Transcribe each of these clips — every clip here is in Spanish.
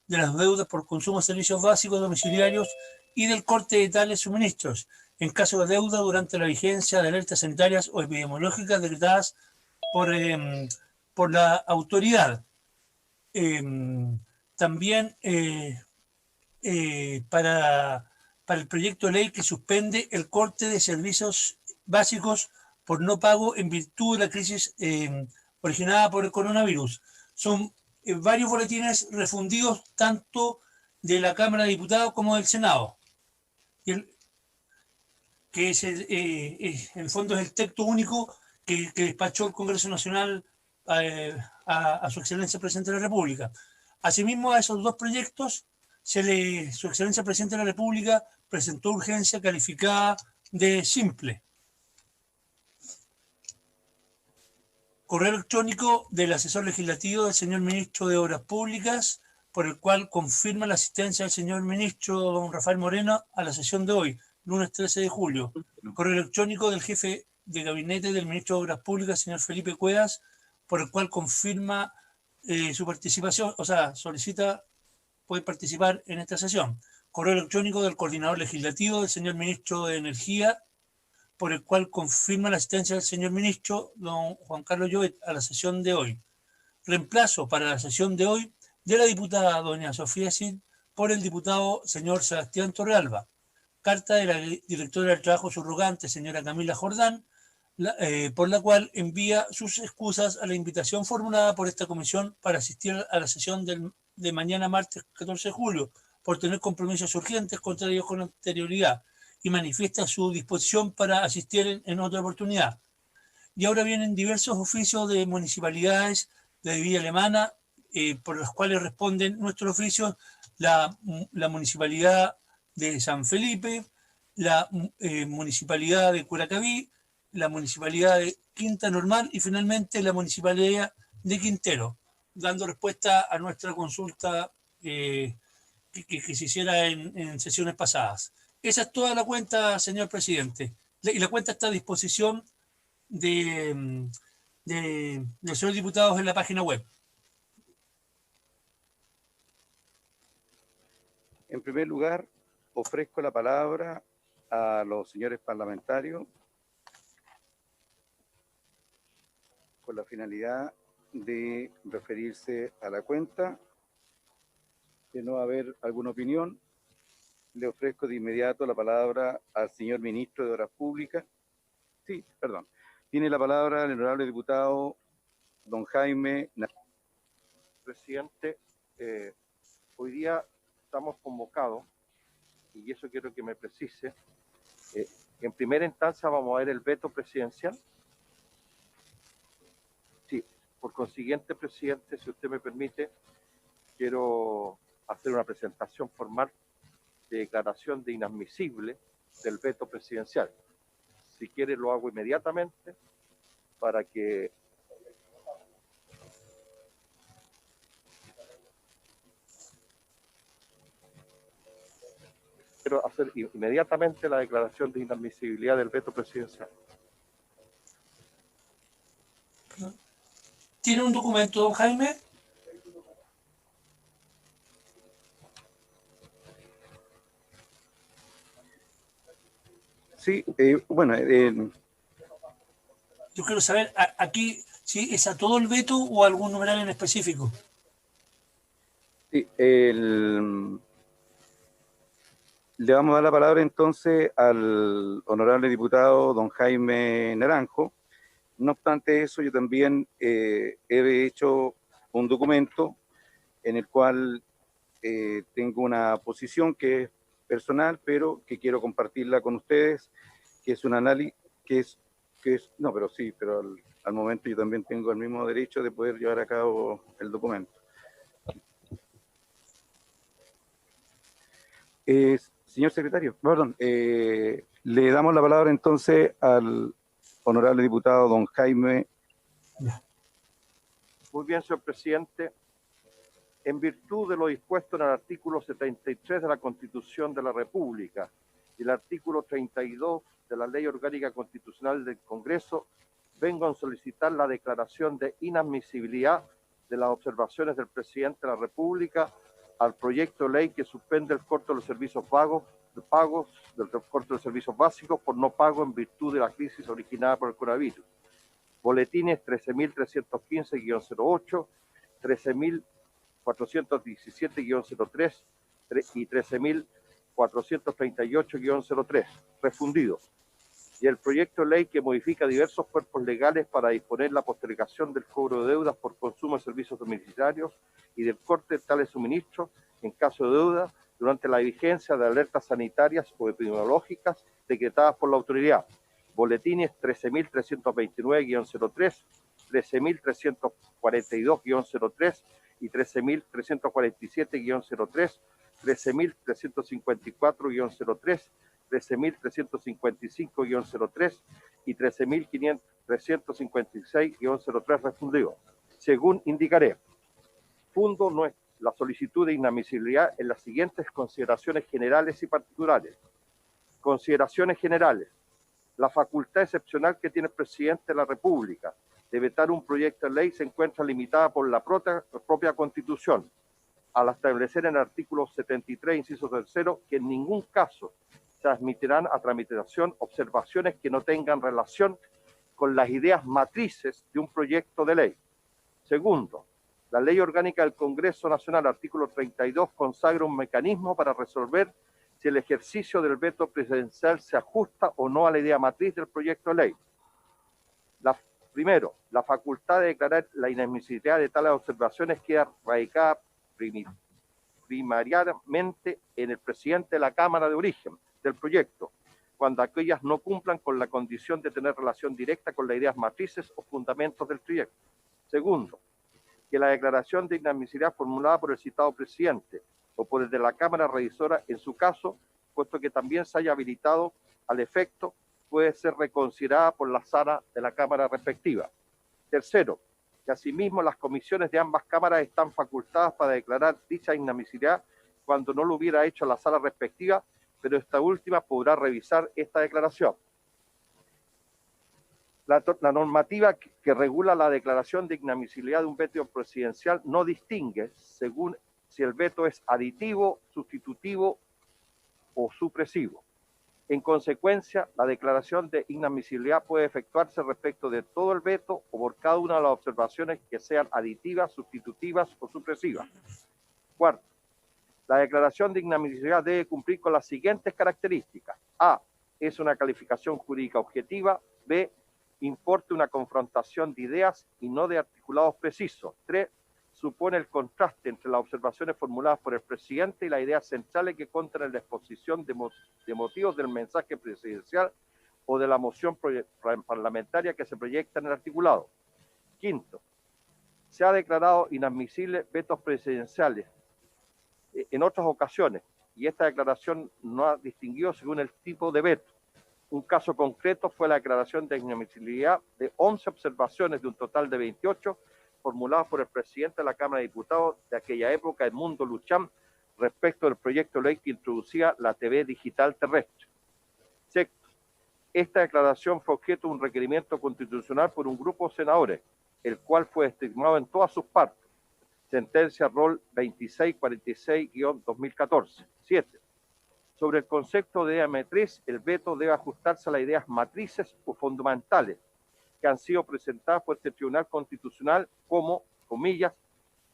de las deudas por consumo de servicios básicos domiciliarios y del corte de tales suministros, en caso de deuda durante la vigencia de alertas sanitarias o epidemiológicas decretadas por la autoridad. También para el proyecto de ley que suspende el corte de servicios básicos por no pago en virtud de la crisis originada por el coronavirus. Son varios boletines refundidos tanto de la Cámara de Diputados como del Senado, que es en el fondo es el texto único que despachó el Congreso Nacional a su excelencia presidente de la República. Asimismo, a esos dos proyectos, su excelencia presidente de la República presentó urgencia calificada de simple. Correo electrónico del asesor legislativo del señor ministro de Obras Públicas, por el cual confirma la asistencia del señor ministro don Rafael Moreno a la sesión de hoy, lunes 13 de julio. Correo electrónico del jefe de gabinete del ministro de Obras Públicas, señor Felipe Cuevas, por el cual confirma su participación, o sea, solicita poder participar en esta sesión. Correo electrónico del coordinador legislativo del señor ministro de Energía, por el cual confirma la asistencia del señor ministro, don Juan Carlos Llobet, a la sesión de hoy. Reemplazo para la sesión de hoy de la diputada doña Sofía Cid por el diputado señor Sebastián Torrealba. Carta de la directora del trabajo subrogante, señora Camila Jordán, por la cual envía sus excusas a la invitación formulada por esta comisión para asistir a la sesión de mañana martes 14 de julio, por tener compromisos urgentes contrarios con anterioridad, y manifiesta su disposición para asistir en otra oportunidad. Y ahora vienen diversos oficios de municipalidades de Villa Alemana, por los cuales responden nuestros oficios la municipalidad de San Felipe, la municipalidad de Curacaví, la municipalidad de Quinta Normal y finalmente la municipalidad de Quintero, dando respuesta a nuestra consulta que se hiciera en sesiones pasadas. Esa es toda la cuenta, señor presidente. Y la cuenta está a disposición de los señores diputados en la página web. En primer lugar, ofrezco la palabra a los señores parlamentarios con la finalidad de referirse a la cuenta. De no haber alguna opinión, le ofrezco de inmediato la palabra al señor ministro de Obras Públicas. Sí, perdón. Tiene la palabra el honorable diputado don Jaime. Presidente, hoy día estamos convocados, y eso quiero que me precise, en primera instancia vamos a ver el veto presidencial. Sí, por consiguiente, presidente, si usted me permite, quiero hacer una presentación formal de declaración de inadmisible del veto presidencial. Si quiere lo hago inmediatamente para que... Quiero hacer inmediatamente la declaración de inadmisibilidad del veto presidencial. ¿Tiene un documento, don Jaime? Sí, bueno... Yo quiero saber, aquí, si es a todo el veto o a algún numeral en específico. Sí, le vamos a dar la palabra entonces al honorable diputado don Jaime Naranjo. No obstante eso, yo también he hecho un documento en el cual tengo una posición que es personal, pero que quiero compartirla con ustedes, que es un análisis, no, pero sí, pero al momento yo también tengo el mismo derecho de poder llevar a cabo el documento. Señor secretario, perdón, le damos la palabra entonces al honorable diputado don Jaime. Muy bien, señor presidente. En virtud de lo dispuesto en el artículo 73 de la Constitución de la República y el artículo 32 de la Ley Orgánica Constitucional del Congreso, vengo a solicitar la declaración de inadmisibilidad de las observaciones del presidente de la República al proyecto de ley que suspende el corte de los servicios del corte de los servicios básicos por no pago en virtud de la crisis originada por el coronavirus. Boletines 13.315-08, 13.417-03 y 13.438-03, refundidos. Y el proyecto de ley que modifica diversos cuerpos legales para disponer la postergación del cobro de deudas por consumo de servicios domiciliarios y del corte de tales suministros en caso de deuda durante la vigencia de alertas sanitarias o epidemiológicas decretadas por la autoridad. Boletines 13.329-03, 13.342-03 y 13.347-03, 13.354-03, 13.355-03 y 13.356-03 refundidos. Según indicaré, fundo la solicitud de inadmisibilidad en las siguientes consideraciones generales y particulares. Consideraciones generales. La facultad excepcional que tiene el presidente de la República de vetar un proyecto de ley se encuentra limitada por la propia Constitución, al establecer en el artículo 73, inciso 3, que en ningún caso se admitirán a tramitación observaciones que no tengan relación con las ideas matrices de un proyecto de ley. Segundo, la Ley Orgánica del Congreso Nacional, artículo 32, consagra un mecanismo para resolver si el ejercicio del veto presidencial se ajusta o no a la idea matriz del proyecto de ley. Primero, la facultad de declarar la inadmisibilidad de tales observaciones queda radicada primariamente en el presidente de la Cámara de origen del proyecto, cuando aquellas no cumplan con la condición de tener relación directa con las ideas matrices o fundamentos del proyecto. Segundo, que la declaración de inadmisibilidad formulada por el citado presidente o por el de la Cámara Revisora, en su caso, puesto que también se haya habilitado al efecto, puede ser reconsiderada por la sala de la Cámara respectiva. Tercero, que asimismo las comisiones de ambas cámaras están facultadas para declarar dicha inadmisibilidad cuando no lo hubiera hecho la sala respectiva, pero esta última podrá revisar esta declaración. La normativa que regula la declaración de inadmisibilidad de un veto presidencial no distingue según si el veto es aditivo, sustitutivo o supresivo. En consecuencia, la declaración de inadmisibilidad puede efectuarse respecto de todo el veto o por cada una de las observaciones que sean aditivas, sustitutivas o supresivas. Cuarto, la declaración de inadmisibilidad debe cumplir con las siguientes características. A, es una calificación jurídica objetiva. B, importa una confrontación de ideas y no de articulados precisos. 3, supone el contraste entre las observaciones formuladas por el presidente y las ideas centrales que constan en la exposición de motivos del mensaje presidencial o de la moción parlamentaria que se proyecta en el articulado. Quinto, se ha declarado inadmisible vetos presidenciales en otras ocasiones y esta declaración no ha distinguido según el tipo de veto. Un caso concreto fue la declaración de inadmisibilidad de 11 observaciones de un total de 28 formuladas por el presidente de la Cámara de Diputados de aquella época, Edmundo Luchán, respecto del proyecto de ley que introducía la TV digital terrestre. Sexto, esta declaración fue objeto de un requerimiento constitucional por un grupo de senadores, el cual fue estimado en todas sus partes. Sentencia Rol 2646-2014. 7. Sobre el concepto de idea matriz, el veto debe ajustarse a las ideas matrices o fundamentales que han sido presentadas por este Tribunal Constitucional como, comillas,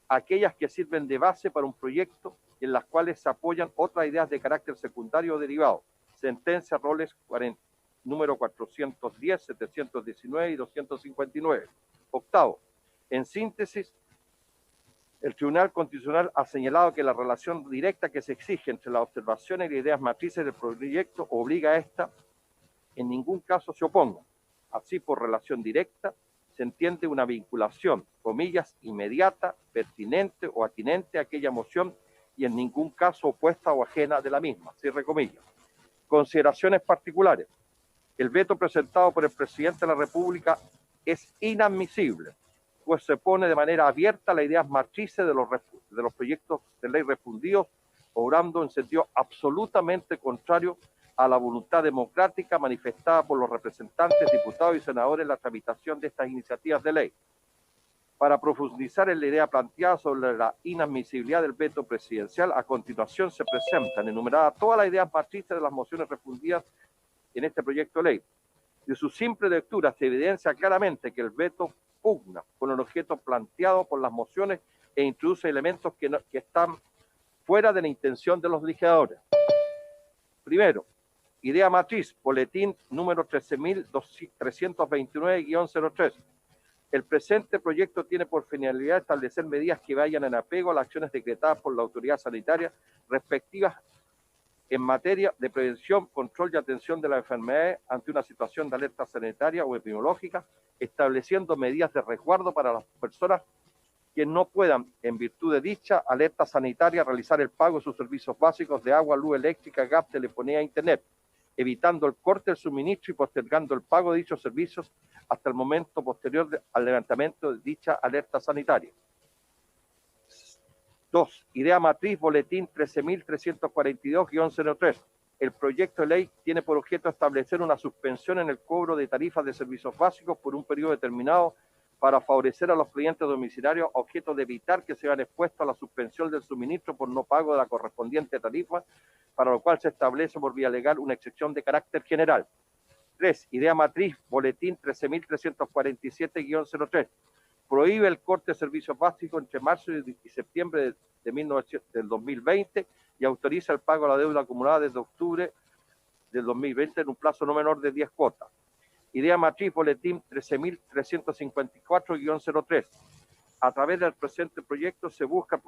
aquellas que sirven de base para un proyecto en las cuales se apoyan otras ideas de carácter secundario o derivado. Sentencia Roles número 410, 719 y 259. Octavo, en síntesis, el Tribunal Constitucional ha señalado que la relación directa que se exige entre las observaciones y las ideas matrices del proyecto obliga a esta en ningún caso se oponga. Así, por relación directa, se entiende una vinculación, comillas, inmediata, pertinente o atinente a aquella moción y en ningún caso opuesta o ajena de la misma, cierre comillas. Consideraciones particulares. El veto presentado por el presidente de la República es inadmisible, pues se pone de manera abierta las ideas matrices de los proyectos de ley refundidos, obrando en sentido absolutamente contrario a la voluntad democrática manifestada por los representantes, diputados y senadores en la tramitación de estas iniciativas de ley. Para profundizar en la idea planteada sobre la inadmisibilidad del veto presidencial, a continuación se presentan enumeradas todas las ideas matrices de las mociones refundidas en este proyecto de ley. De su simple lectura se evidencia claramente que el veto pugna con el objeto planteado por las mociones e introduce elementos que están fuera de la intención de los legisladores. Primero, idea matriz, boletín número 13.329-03. El presente proyecto tiene por finalidad establecer medidas que vayan en apego a las acciones decretadas por la autoridad sanitaria respectivas en materia de prevención, control y atención de las enfermedades ante una situación de alerta sanitaria o epidemiológica, estableciendo medidas de resguardo para las personas que no puedan, en virtud de dicha alerta sanitaria, realizar el pago de sus servicios básicos de agua, luz eléctrica, gas, telefonía e internet, evitando el corte del suministro y postergando el pago de dichos servicios hasta el momento posterior al levantamiento de dicha alerta sanitaria. 2. Idea matriz, boletín 13.342-03. El proyecto de ley tiene por objeto establecer una suspensión en el cobro de tarifas de servicios básicos por un periodo determinado para favorecer a los clientes domiciliarios, objeto de evitar que sean expuestos a la suspensión del suministro por no pago de la correspondiente tarifa, para lo cual se establece por vía legal una excepción de carácter general. 3. Idea matriz, boletín 13.347-03. Prohíbe el corte de servicios básicos entre marzo y septiembre del 2020 y autoriza el pago de la deuda acumulada desde octubre del 2020 en un plazo no menor de 10 cuotas. Idea matriz, boletín 13.354-03. A través del presente proyecto se busca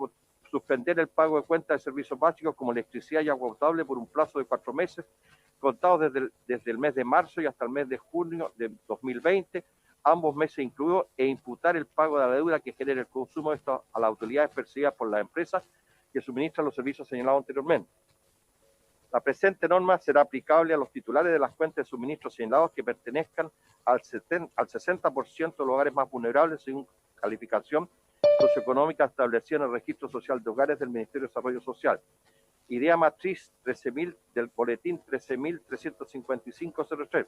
suspender el pago de cuentas de servicios básicos como electricidad y agua potable por un plazo de 4 meses, contados desde el mes de marzo y hasta el mes de junio de 2020, ambos meses incluidos, e imputar el pago de la deuda que genere el consumo de esto a las autoridades percibidas por las empresas que suministran los servicios señalados anteriormente. La presente norma será aplicable a los titulares de las cuentas de suministro señalados que pertenezcan al 60% de los hogares más vulnerables según calificación socioeconómica establecida en el Registro Social de Hogares del Ministerio de Desarrollo Social. Idea matriz 13.000 del boletín 13.355-03.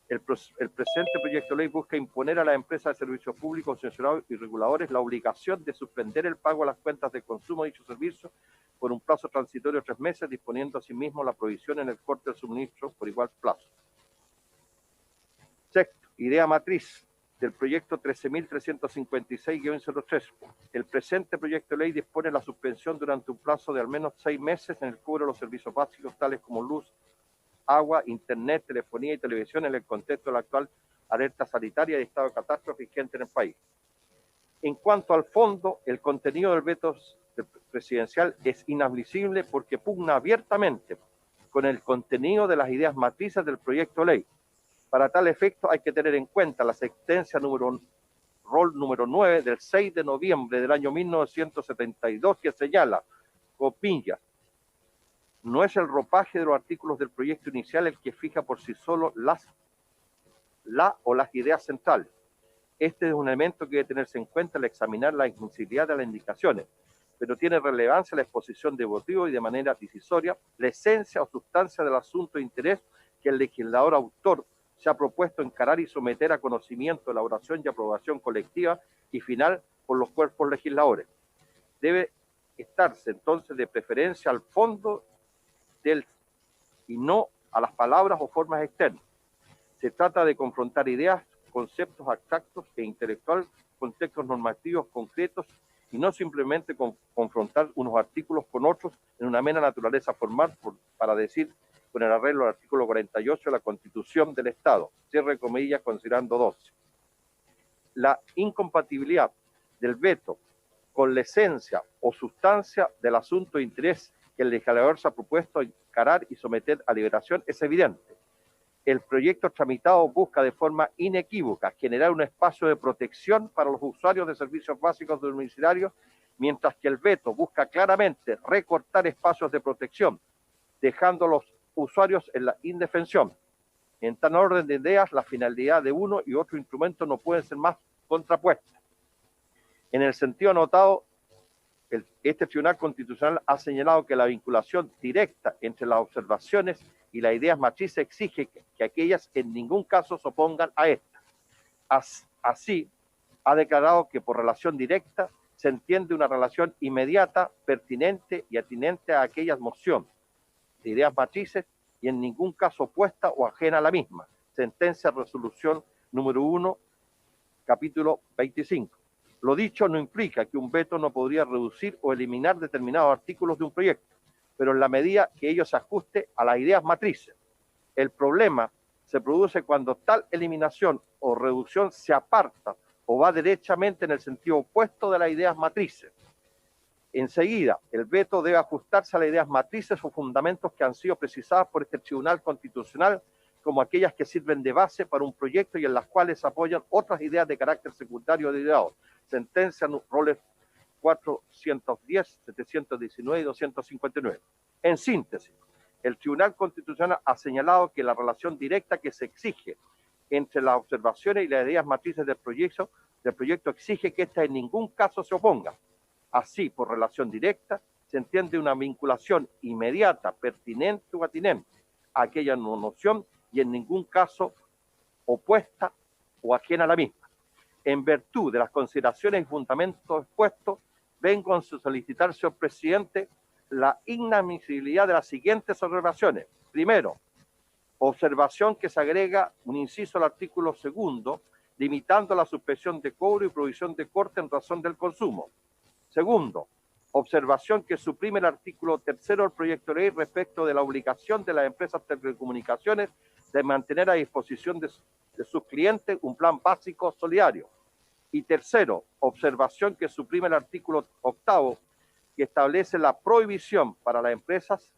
El presente proyecto de ley busca imponer a las empresas de servicios públicos, concesionarios y reguladores la obligación de suspender el pago a las cuentas de consumo de dichos servicios por un plazo transitorio de 3 meses, disponiendo asimismo la prohibición en el corte del suministro por igual plazo. Sexto, idea matriz del proyecto 13.356-03. El presente proyecto de ley dispone la suspensión durante un plazo de al menos 6 meses en el cobro de los servicios básicos tales como luz, agua, internet, telefonía y televisión en el contexto de la actual alerta sanitaria y estado de catástrofe vigente en el país. En cuanto al fondo, el contenido del veto presidencial es inadmisible porque pugna abiertamente con el contenido de las ideas matrices del proyecto de ley. Para tal efecto hay que tener en cuenta la sentencia número 9 del 6 de noviembre del año 1972 que señala, comillas, no es el ropaje de los artículos del proyecto inicial el que fija por sí solo las ideas centrales. Este es un elemento que debe tenerse en cuenta al examinar la admisibilidad de las indicaciones, pero tiene relevancia la exposición de motivos y de manera decisoria la esencia o sustancia del asunto de interés que el legislador autor se ha propuesto encarar y someter a conocimiento, elaboración y aprobación colectiva y final por los cuerpos legisladores. Debe estarse entonces de preferencia al fondo y no a las palabras o formas externas. Se trata de confrontar ideas, conceptos abstractos e intelectuales con textos normativos concretos y no simplemente confrontar unos artículos con otros en una mera naturaleza formal, para decir, con el arreglo del artículo 48 de la Constitución del Estado, cierre comillas, considerando 12. La incompatibilidad del veto con la esencia o sustancia del asunto de interés que el legislador se ha propuesto encarar y someter a liberación es evidente. El proyecto tramitado busca de forma inequívoca generar un espacio de protección para los usuarios de servicios básicos domiciliarios, mientras que el veto busca claramente recortar espacios de protección, dejando a los usuarios en la indefensión. En tal orden de ideas, la finalidad de uno y otro instrumento no pueden ser más contrapuestas. En el sentido anotado, este Tribunal Constitucional ha señalado que la vinculación directa entre las observaciones y las ideas matrices exige que aquellas en ningún caso se opongan a estas. Así, ha declarado que por relación directa se entiende una relación inmediata, pertinente y atinente a aquella moción de ideas matrices y en ningún caso opuesta o ajena a la misma. Sentencia resolución número 1, capítulo 25. Lo dicho no implica que un veto no podría reducir o eliminar determinados artículos de un proyecto, pero en la medida que ello se ajuste a las ideas matrices. El problema se produce cuando tal eliminación o reducción se aparta o va derechamente en el sentido opuesto de las ideas matrices. Enseguida, el veto debe ajustarse a las ideas matrices o fundamentos que han sido precisadas por este Tribunal Constitucional como aquellas que sirven de base para un proyecto y en las cuales se apoyan otras ideas de carácter secundario o derivado. Sentencia roles 410, 719 y 259. En síntesis, el Tribunal Constitucional ha señalado que la relación directa que se exige entre las observaciones y las ideas matrices del proyecto exige que ésta en ningún caso se oponga. Así, por relación directa, se entiende una vinculación inmediata, pertinente o atinente a aquella noción y en ningún caso opuesta o ajena a la misma. En virtud de las consideraciones y fundamentos expuestos, vengo a solicitar, señor presidente, la inadmisibilidad de las siguientes observaciones. Primero, observación que se agrega un inciso al artículo 2, limitando la suspensión de cobro y provisión de corte en razón del consumo. Segundo, observación que suprime el artículo 3 del proyecto de ley respecto de la obligación de las empresas de telecomunicaciones de mantener a disposición de sus clientes un plan básico solidario. Y tercero, observación que suprime el artículo 8 que establece la prohibición para las empresas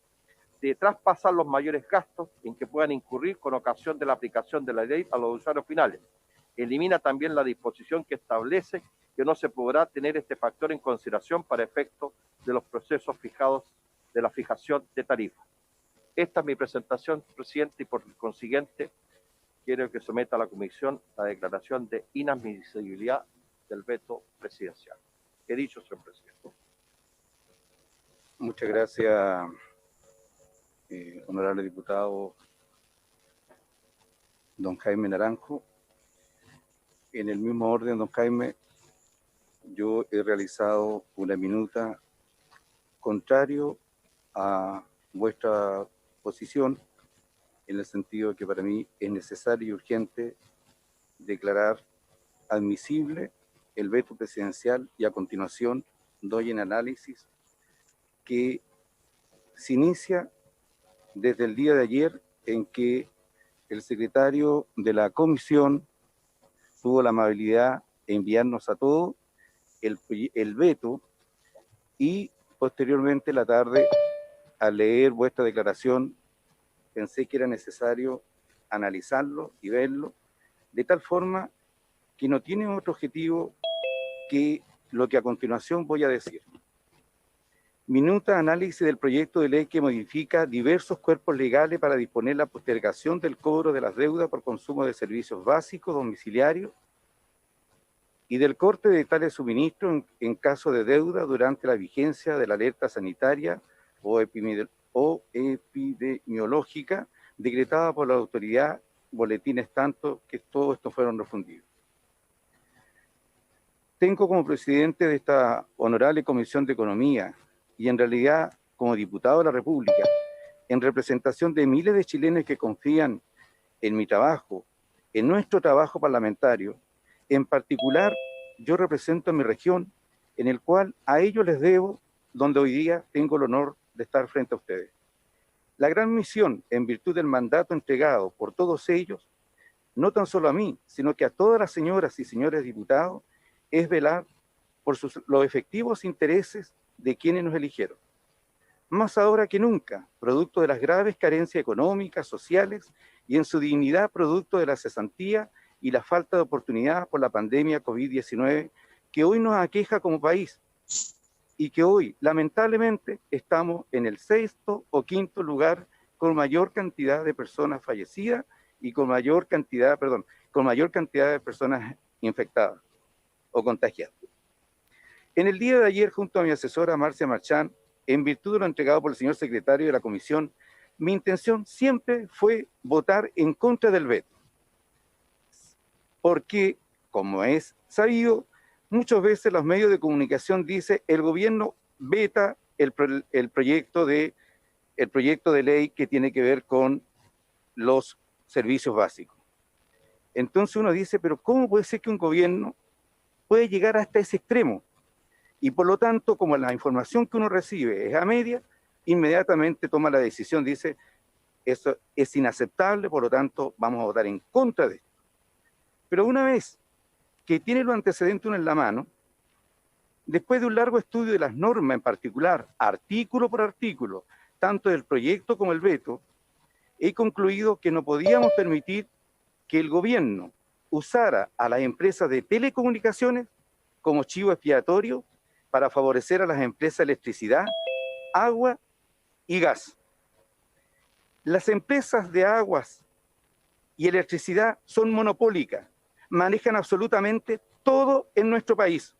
de traspasar los mayores gastos en que puedan incurrir con ocasión de la aplicación de la ley a los usuarios finales. Elimina también la disposición que establece que no se podrá tener este factor en consideración para efectos de los procesos fijados de la fijación de tarifas. Esta es mi presentación, presidente, y por consiguiente quiero que someta a la comisión la declaración de inadmisibilidad del veto presidencial. He dicho, señor presidente. Muchas gracias, honorable diputado don Jaime Naranjo. En el mismo orden, don Jaime, yo he realizado una minuta contrario a vuestra posición, en el sentido de que para mí es necesario y urgente declarar admisible el veto presidencial y a continuación doy en análisis que se inicia desde el día de ayer en que el secretario de la comisión tuvo la amabilidad de enviarnos a todos el veto y posteriormente la tarde, al leer vuestra declaración, pensé que era necesario analizarlo y verlo de tal forma que no tiene otro objetivo que lo que a continuación voy a decir. Minuta análisis del proyecto de ley que modifica diversos cuerpos legales para disponer la postergación del cobro de las deudas por consumo de servicios básicos domiciliarios y del corte de tales suministros en caso de deuda durante la vigencia de la alerta sanitaria o epidemiológica decretada por la autoridad, boletines tanto que todos estos fueron refundidos. Tengo como presidente de esta honorable Comisión de Economía y en realidad como diputado de la República, en representación de miles de chilenos que confían en mi trabajo, en nuestro trabajo parlamentario, en particular yo represento a mi región, en el cual a ellos les debo, donde hoy día tengo el honor de estar frente a ustedes. La gran misión, en virtud del mandato entregado por todos ellos, no tan solo a mí, sino que a todas las señoras y señores diputados, es velar por los efectivos intereses de quienes nos eligieron. Más ahora que nunca, producto de las graves carencias económicas, sociales y en su dignidad producto de la cesantía y la falta de oportunidad por la pandemia COVID-19 que hoy nos aqueja como país y que hoy, lamentablemente, estamos en el 6º o 5º lugar con mayor cantidad de personas fallecidas y con mayor cantidad de personas infectadas o contagiadas. En el día de ayer, junto a mi asesora Marcia Marchán, en virtud de lo entregado por el señor secretario de la Comisión, mi intención siempre fue votar en contra del veto, porque, como es sabido, muchas veces los medios de comunicación dicen el gobierno veta el proyecto de ley que tiene que ver con los servicios básicos. Entonces uno dice, pero ¿cómo puede ser que un gobierno puede llegar hasta ese extremo? Y por lo tanto, como la información que uno recibe es a media, inmediatamente toma la decisión, dice, eso es inaceptable, por lo tanto vamos a votar en contra de esto. Pero una vez que tiene los antecedentes uno en la mano, después de un largo estudio de las normas en particular, artículo por artículo, tanto del proyecto como el veto, he concluido que no podíamos permitir que el gobierno usara a las empresas de telecomunicaciones como chivo expiatorio para favorecer a las empresas de electricidad, agua y gas. Las empresas de aguas y electricidad son monopólicas, manejan absolutamente todo en nuestro país.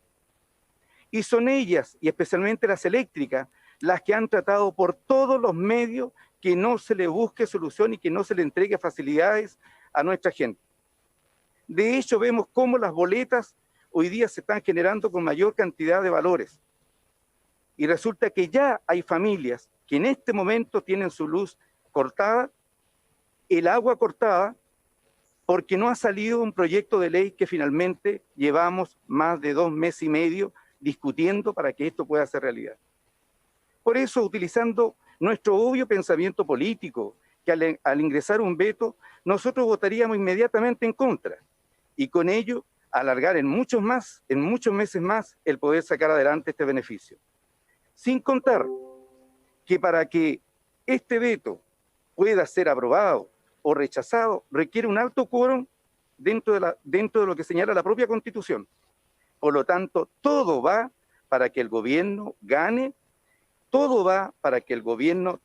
Y son ellas, y especialmente las eléctricas, las que han tratado por todos los medios que no se le busque solución y que no se le entregue facilidades a nuestra gente. De hecho, vemos cómo las boletas hoy día se están generando con mayor cantidad de valores. Y resulta que ya hay familias que en este momento tienen su luz cortada, el agua cortada, porque no ha salido un proyecto de ley que finalmente llevamos más de 2 meses y medio discutiendo para que esto pueda ser realidad. Por eso, utilizando nuestro obvio pensamiento político, que al ingresar un veto, nosotros votaríamos inmediatamente en contra, y con ello alargar en muchos meses más, el poder sacar adelante este beneficio. Sin contar que para que este veto pueda ser aprobado o rechazado, requiere un alto quórum dentro de lo que señala la propia Constitución. Por lo tanto, todo va para que el gobierno gane, todo va para que el gobierno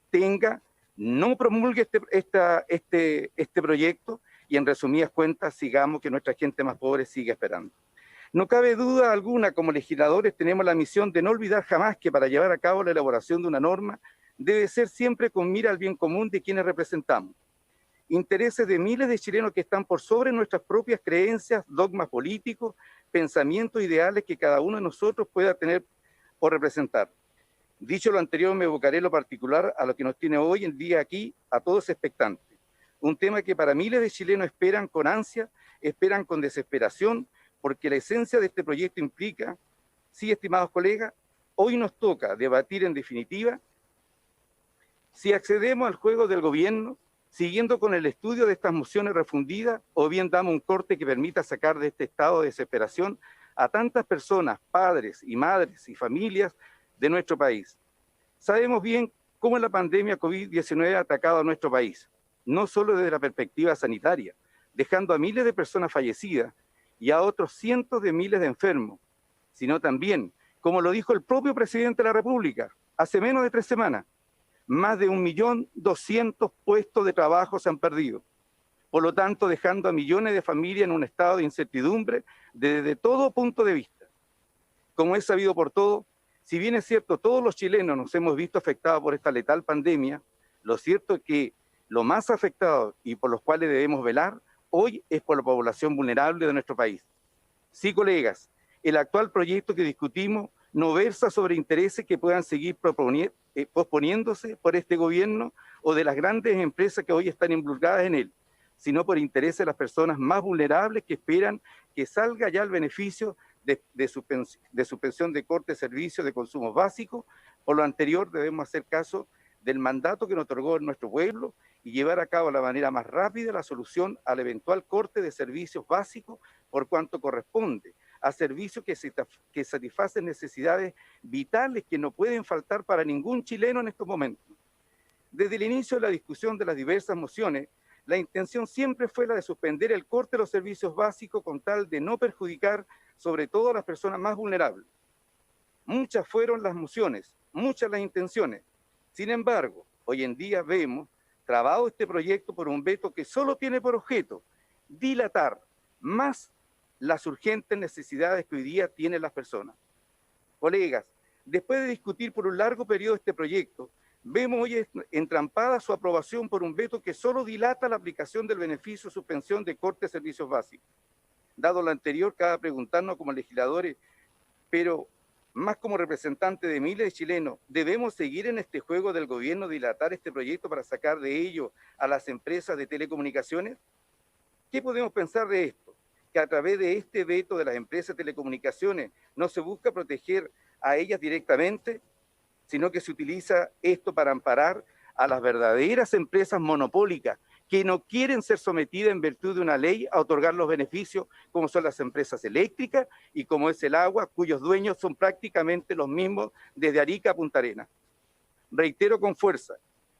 no promulgue este proyecto, y en resumidas cuentas sigamos que nuestra gente más pobre sigue esperando. No cabe duda alguna, como legisladores tenemos la misión de no olvidar jamás que para llevar a cabo la elaboración de una norma debe ser siempre con mira al bien común de quienes representamos. Intereses de miles de chilenos que están por sobre nuestras propias creencias, dogmas políticos, pensamientos, ideales que cada uno de nosotros pueda tener o representar. Dicho lo anterior, me evocaré lo particular a lo que nos tiene hoy en día aquí a todos expectantes. Un tema que para miles de chilenos esperan con ansia, esperan con desesperación, porque la esencia de este proyecto implica, sí, estimados colegas, hoy nos toca debatir en definitiva si accedemos al juego del gobierno, siguiendo con el estudio de estas mociones refundidas, o bien damos un corte que permita sacar de este estado de desesperación a tantas personas, padres y madres y familias de nuestro país. Sabemos bien cómo la pandemia COVID-19 ha atacado a nuestro país, no solo desde la perspectiva sanitaria, dejando a miles de personas fallecidas y a otros cientos de miles de enfermos, sino también, como lo dijo el propio presidente de la República hace menos de 3 semanas, más de 1.200.000 puestos de trabajo se han perdido. Por lo tanto, dejando a millones de familias en un estado de incertidumbre desde todo punto de vista. Como es sabido por todos, si bien es cierto, todos los chilenos nos hemos visto afectados por esta letal pandemia, lo cierto es que lo más afectado y por los cuales debemos velar hoy es por la población vulnerable de nuestro país. Sí, colegas, el actual proyecto que discutimos no versa sobre intereses que puedan seguir posponiéndose por este gobierno o de las grandes empresas que hoy están involucradas en él, sino por intereses de las personas más vulnerables que esperan que salga ya el beneficio de suspensión de corte de servicios de consumos básicos. Por lo anterior, debemos hacer caso del mandato que nos otorgó nuestro pueblo y llevar a cabo de la manera más rápida la solución al eventual corte de servicios básicos, por cuanto corresponde a servicios que satisfacen necesidades vitales que no pueden faltar para ningún chileno en estos momentos. Desde el inicio de la discusión de las diversas mociones, la intención siempre fue la de suspender el corte de los servicios básicos con tal de no perjudicar sobre todo a las personas más vulnerables. Muchas fueron las mociones, muchas las intenciones. Sin embargo, hoy en día vemos trabado este proyecto por un veto que solo tiene por objeto dilatar más las urgentes necesidades que hoy día tienen las personas. Colegas, después de discutir por un largo periodo este proyecto, vemos hoy entrampada su aprobación por un veto que solo dilata la aplicación del beneficio de suspensión de corte de servicios básicos. Dado lo anterior, cabe preguntarnos como legisladores, pero más como representante de miles de chilenos, ¿debemos seguir en este juego del gobierno de dilatar este proyecto para sacar de ello a las empresas de telecomunicaciones? ¿Qué podemos pensar de esto? Que a través de este veto de las empresas de telecomunicaciones no se busca proteger a ellas directamente, sino que se utiliza esto para amparar a las verdaderas empresas monopólicas que no quieren ser sometidas en virtud de una ley a otorgar los beneficios, como son las empresas eléctricas y como es el agua, cuyos dueños son prácticamente los mismos desde Arica a Punta Arenas. Reitero con fuerza,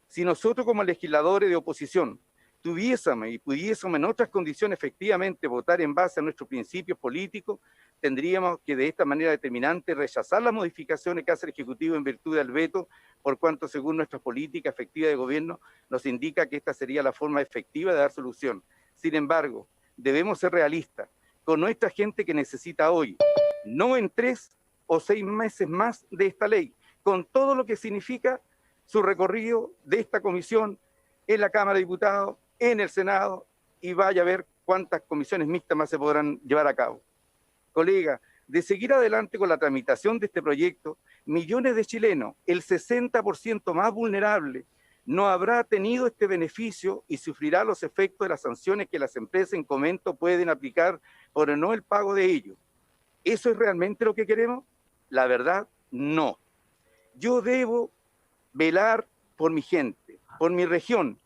si nosotros como legisladores de oposición tuviésemos y pudiésemos en otras condiciones efectivamente votar en base a nuestros principios políticos, tendríamos que de esta manera determinante rechazar las modificaciones que hace el Ejecutivo en virtud del veto, por cuanto según nuestra política efectiva de gobierno nos indica que esta sería la forma efectiva de dar solución. Sin embargo, debemos ser realistas con nuestra gente que necesita hoy, no en 3 o 6 meses más de esta ley, con todo lo que significa su recorrido de esta comisión en la Cámara de Diputados, en el Senado, y vaya a ver cuántas comisiones mixtas más se podrán llevar a cabo. Colega, de seguir adelante con la tramitación de este proyecto, millones de chilenos, el 60% más vulnerable, no habrá tenido este beneficio y sufrirá los efectos de las sanciones que las empresas en comento pueden aplicar por no el pago de ellos. ¿Eso es realmente lo que queremos? La verdad, no. Yo debo velar por mi gente, por mi región,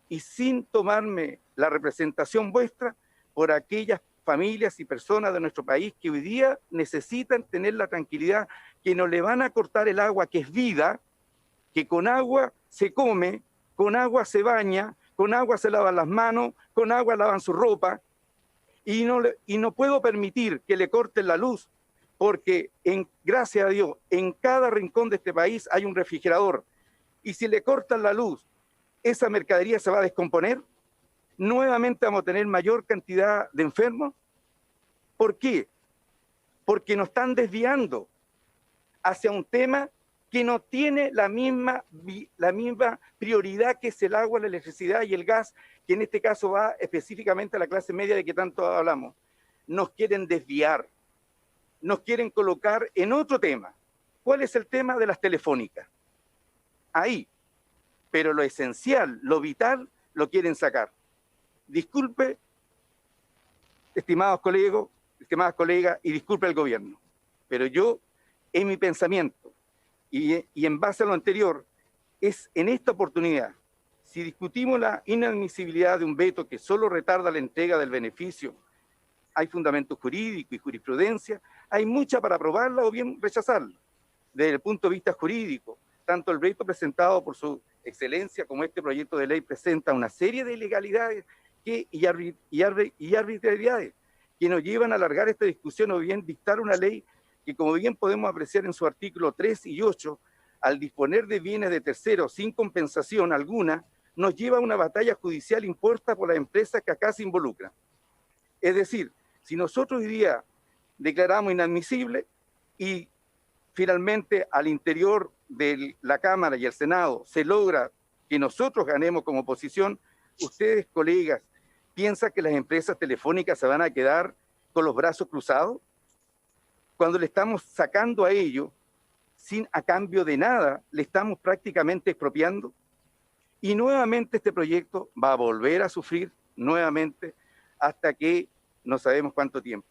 y sin tomarme la representación vuestra por aquellas familias y personas de nuestro país que hoy día necesitan tener la tranquilidad que no le van a cortar el agua, que es vida, que con agua se come, con agua se baña, con agua se lavan las manos, con agua lavan su ropa, y no puedo permitir que le corten la luz, porque gracias a Dios, en cada rincón de este país hay un refrigerador, y si le cortan la luz, esa mercadería se va a descomponer, nuevamente vamos a tener mayor cantidad de enfermos. ¿Por qué? Porque nos están desviando hacia un tema que no tiene la misma prioridad que es el agua, la electricidad y el gas, que en este caso va específicamente a la clase media de que tanto hablamos. Nos quieren desviar, nos quieren colocar en otro tema. ¿Cuál es el tema de las telefónicas? Ahí. Pero lo esencial, lo vital, lo quieren sacar. Disculpe, estimadas colegas, y disculpe el gobierno, pero yo, en mi pensamiento, y en base a lo anterior, es en esta oportunidad, si discutimos la inadmisibilidad de un veto que solo retarda la entrega del beneficio, hay fundamentos jurídicos y jurisprudencia, hay mucha para aprobarla o bien rechazarla. Desde el punto de vista jurídico, tanto el veto presentado por su excelencia como este proyecto de ley presenta una serie de ilegalidades y arbitrariedades que nos llevan a alargar esta discusión o bien dictar una ley que, como bien podemos apreciar en su artículo 3 y 8, al disponer de bienes de terceros sin compensación alguna, nos lleva a una batalla judicial impuesta por las empresas que acá se involucran. Es decir, si nosotros hoy día declaramos inadmisible y finalmente al interior de la Cámara y el Senado se logra que nosotros ganemos como oposición, ustedes, colegas, ¿piensan que las empresas telefónicas se van a quedar con los brazos cruzados? Cuando le estamos sacando a ellos, sin a cambio de nada, le estamos prácticamente expropiando. Y nuevamente este proyecto va a volver a sufrir nuevamente hasta que no sabemos cuánto tiempo.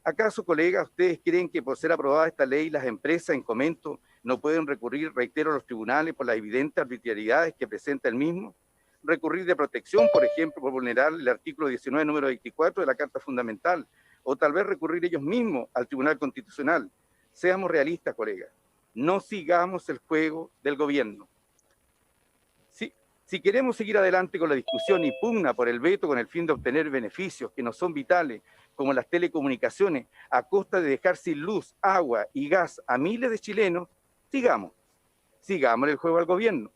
¿Acaso, colegas, ustedes creen que por ser aprobada esta ley las empresas en comento no pueden recurrir, reitero, a los tribunales por las evidentes arbitrariedades que presenta el mismo? Recurrir de protección, por ejemplo, por vulnerar el artículo 19, número 24 de la Carta Fundamental, o tal vez recurrir ellos mismos al Tribunal Constitucional. Seamos realistas, colegas, no sigamos el juego del gobierno. Si queremos seguir adelante con la discusión y pugna por el veto con el fin de obtener beneficios que nos son vitales, como las telecomunicaciones, a costa de dejar sin luz, agua y gas a miles de chilenos, sigamos el juego al gobierno,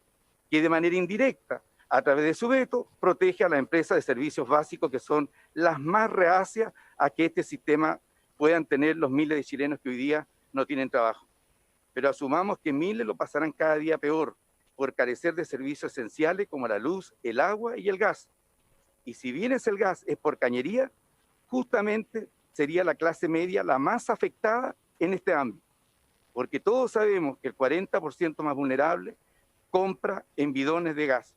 que de manera indirecta, a través de su veto, protege a las empresas de servicios básicos que son las más reacias a que este sistema puedan tener los miles de chilenos que hoy día no tienen trabajo. Pero asumamos que miles lo pasarán cada día peor por carecer de servicios esenciales como la luz, el agua y el gas. Y si bien es el gas, es por cañería, justamente sería la clase media la más afectada en este ámbito, porque todos sabemos que el 40% más vulnerable compra en bidones de gas,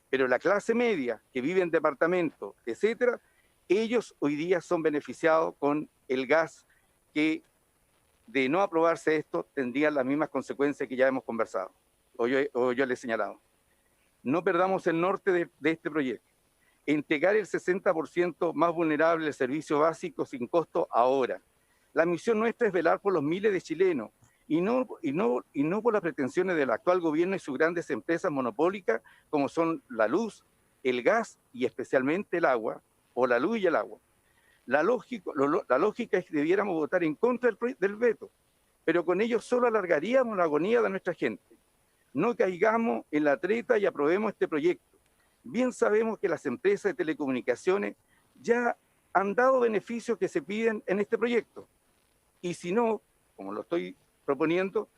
pero la clase media que vive en departamentos, etcétera, ellos hoy día son beneficiados con el gas que, de no aprobarse esto, tendrían las mismas consecuencias que ya hemos conversado, o yo le he señalado. No perdamos el norte de este proyecto. Entregar el 60% más vulnerable del servicio básico sin costo ahora. La misión nuestra es velar por los miles de chilenos y no por las pretensiones del actual gobierno y sus grandes empresas monopólicas como son la luz, el gas y especialmente el agua, o la luz y el agua. La lógica es que debiéramos votar en contra del veto, pero con ello solo alargaríamos la agonía de nuestra gente. No caigamos en la treta y aprobemos este proyecto. Bien sabemos que las empresas de telecomunicaciones ya han dado beneficios que se piden en este proyecto. Y si no, como lo estoy proponiendo,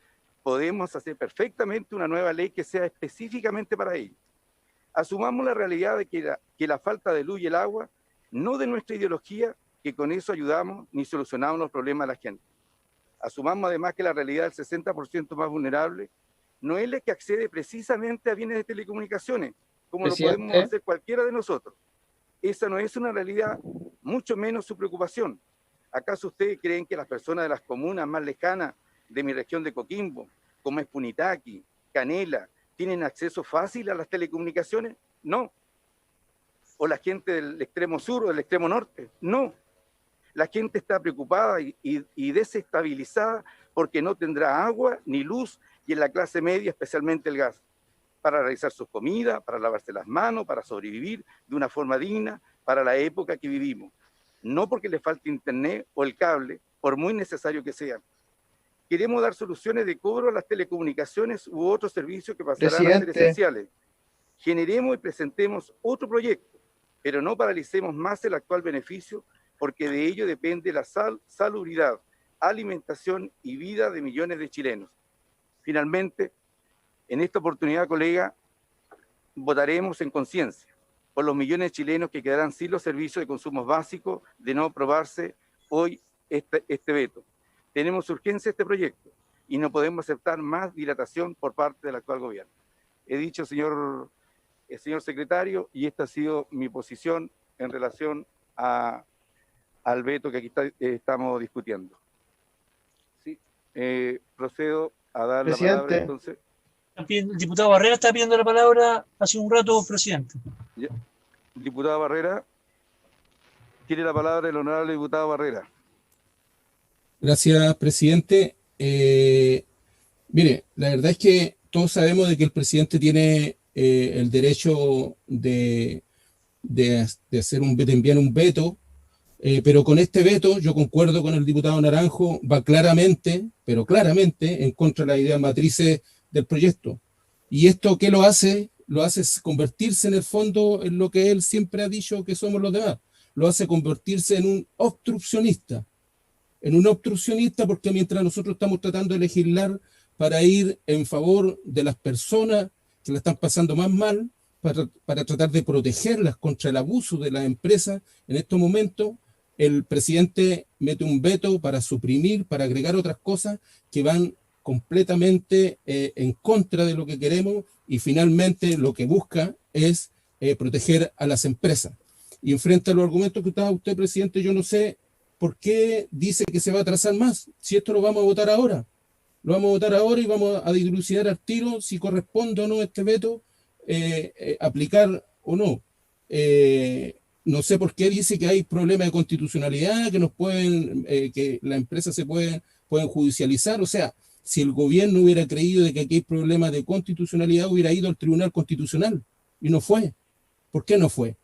podemos hacer perfectamente una nueva ley que sea específicamente para ello. Asumamos la realidad de que la falta de luz y el agua, no de nuestra ideología, que con eso ayudamos ni solucionamos los problemas de la gente. Asumamos además que la realidad del 60% más vulnerable no es la que accede precisamente a bienes de telecomunicaciones, como lo podemos hacer cualquiera de nosotros. Esa no es una realidad, mucho menos su preocupación. ¿Acaso ustedes creen que las personas de las comunas más lejanas de mi región de Coquimbo, como es Punitaqui, Canela, tienen acceso fácil a las telecomunicaciones? No. ¿O la gente del extremo sur o del extremo norte? No. La gente está preocupada y desestabilizada porque no tendrá agua ni luz, y en la clase media especialmente el gas, para realizar sus comidas, para lavarse las manos, para sobrevivir de una forma digna para la época que vivimos. No porque le falte internet o el cable, por muy necesario que sea. Queremos dar soluciones de cobro a las telecomunicaciones u otros servicios que pasarán a ser esenciales. Generemos y presentemos otro proyecto, pero no paralicemos más el actual beneficio, porque de ello depende la salubridad, alimentación y vida de millones de chilenos. Finalmente, en esta oportunidad, colega, votaremos en conciencia por los millones de chilenos que quedarán sin los servicios de consumos básicos de no aprobarse hoy este veto. Tenemos urgencia este proyecto y no podemos aceptar más dilatación por parte del actual gobierno. He dicho, señor secretario, y esta ha sido mi posición en relación al veto que aquí estamos discutiendo. Sí, procedo a dar la palabra entonces. El diputado Barrera está pidiendo la palabra hace un rato, presidente. Ya. Diputado Barrera, tiene la palabra el honorable diputado Barrera. Gracias, presidente. Mire, la verdad es que todos sabemos de que el presidente tiene el derecho de hacer enviar un veto, pero con este veto, yo concuerdo con el diputado Naranjo, va claramente, pero claramente, en contra de las ideas matrices del proyecto. ¿Y esto qué lo hace? Lo hace convertirse en el fondo en lo que él siempre ha dicho que somos los demás. Lo hace convertirse en un obstruccionista. Porque mientras nosotros estamos tratando de legislar para ir en favor de las personas que la están pasando más mal, para tratar de protegerlas contra el abuso de las empresas, en estos momentos el presidente mete un veto para suprimir, para agregar otras cosas que van completamente en contra de lo que queremos, y finalmente lo que busca es proteger a las empresas. Y enfrente a los argumentos que estaba usted, presidente, yo no sé por qué dice que se va a atrasar más, si esto lo vamos a votar ahora. Lo vamos a votar ahora y vamos a dilucidar al tiro si corresponde o no este veto, aplicar o no. No sé por qué dice que hay problemas de constitucionalidad, que las empresas pueden judicializar. O sea, si el gobierno hubiera creído de que aquí hay problemas de constitucionalidad, hubiera ido al Tribunal Constitucional, y no fue. ¿Por qué no fue?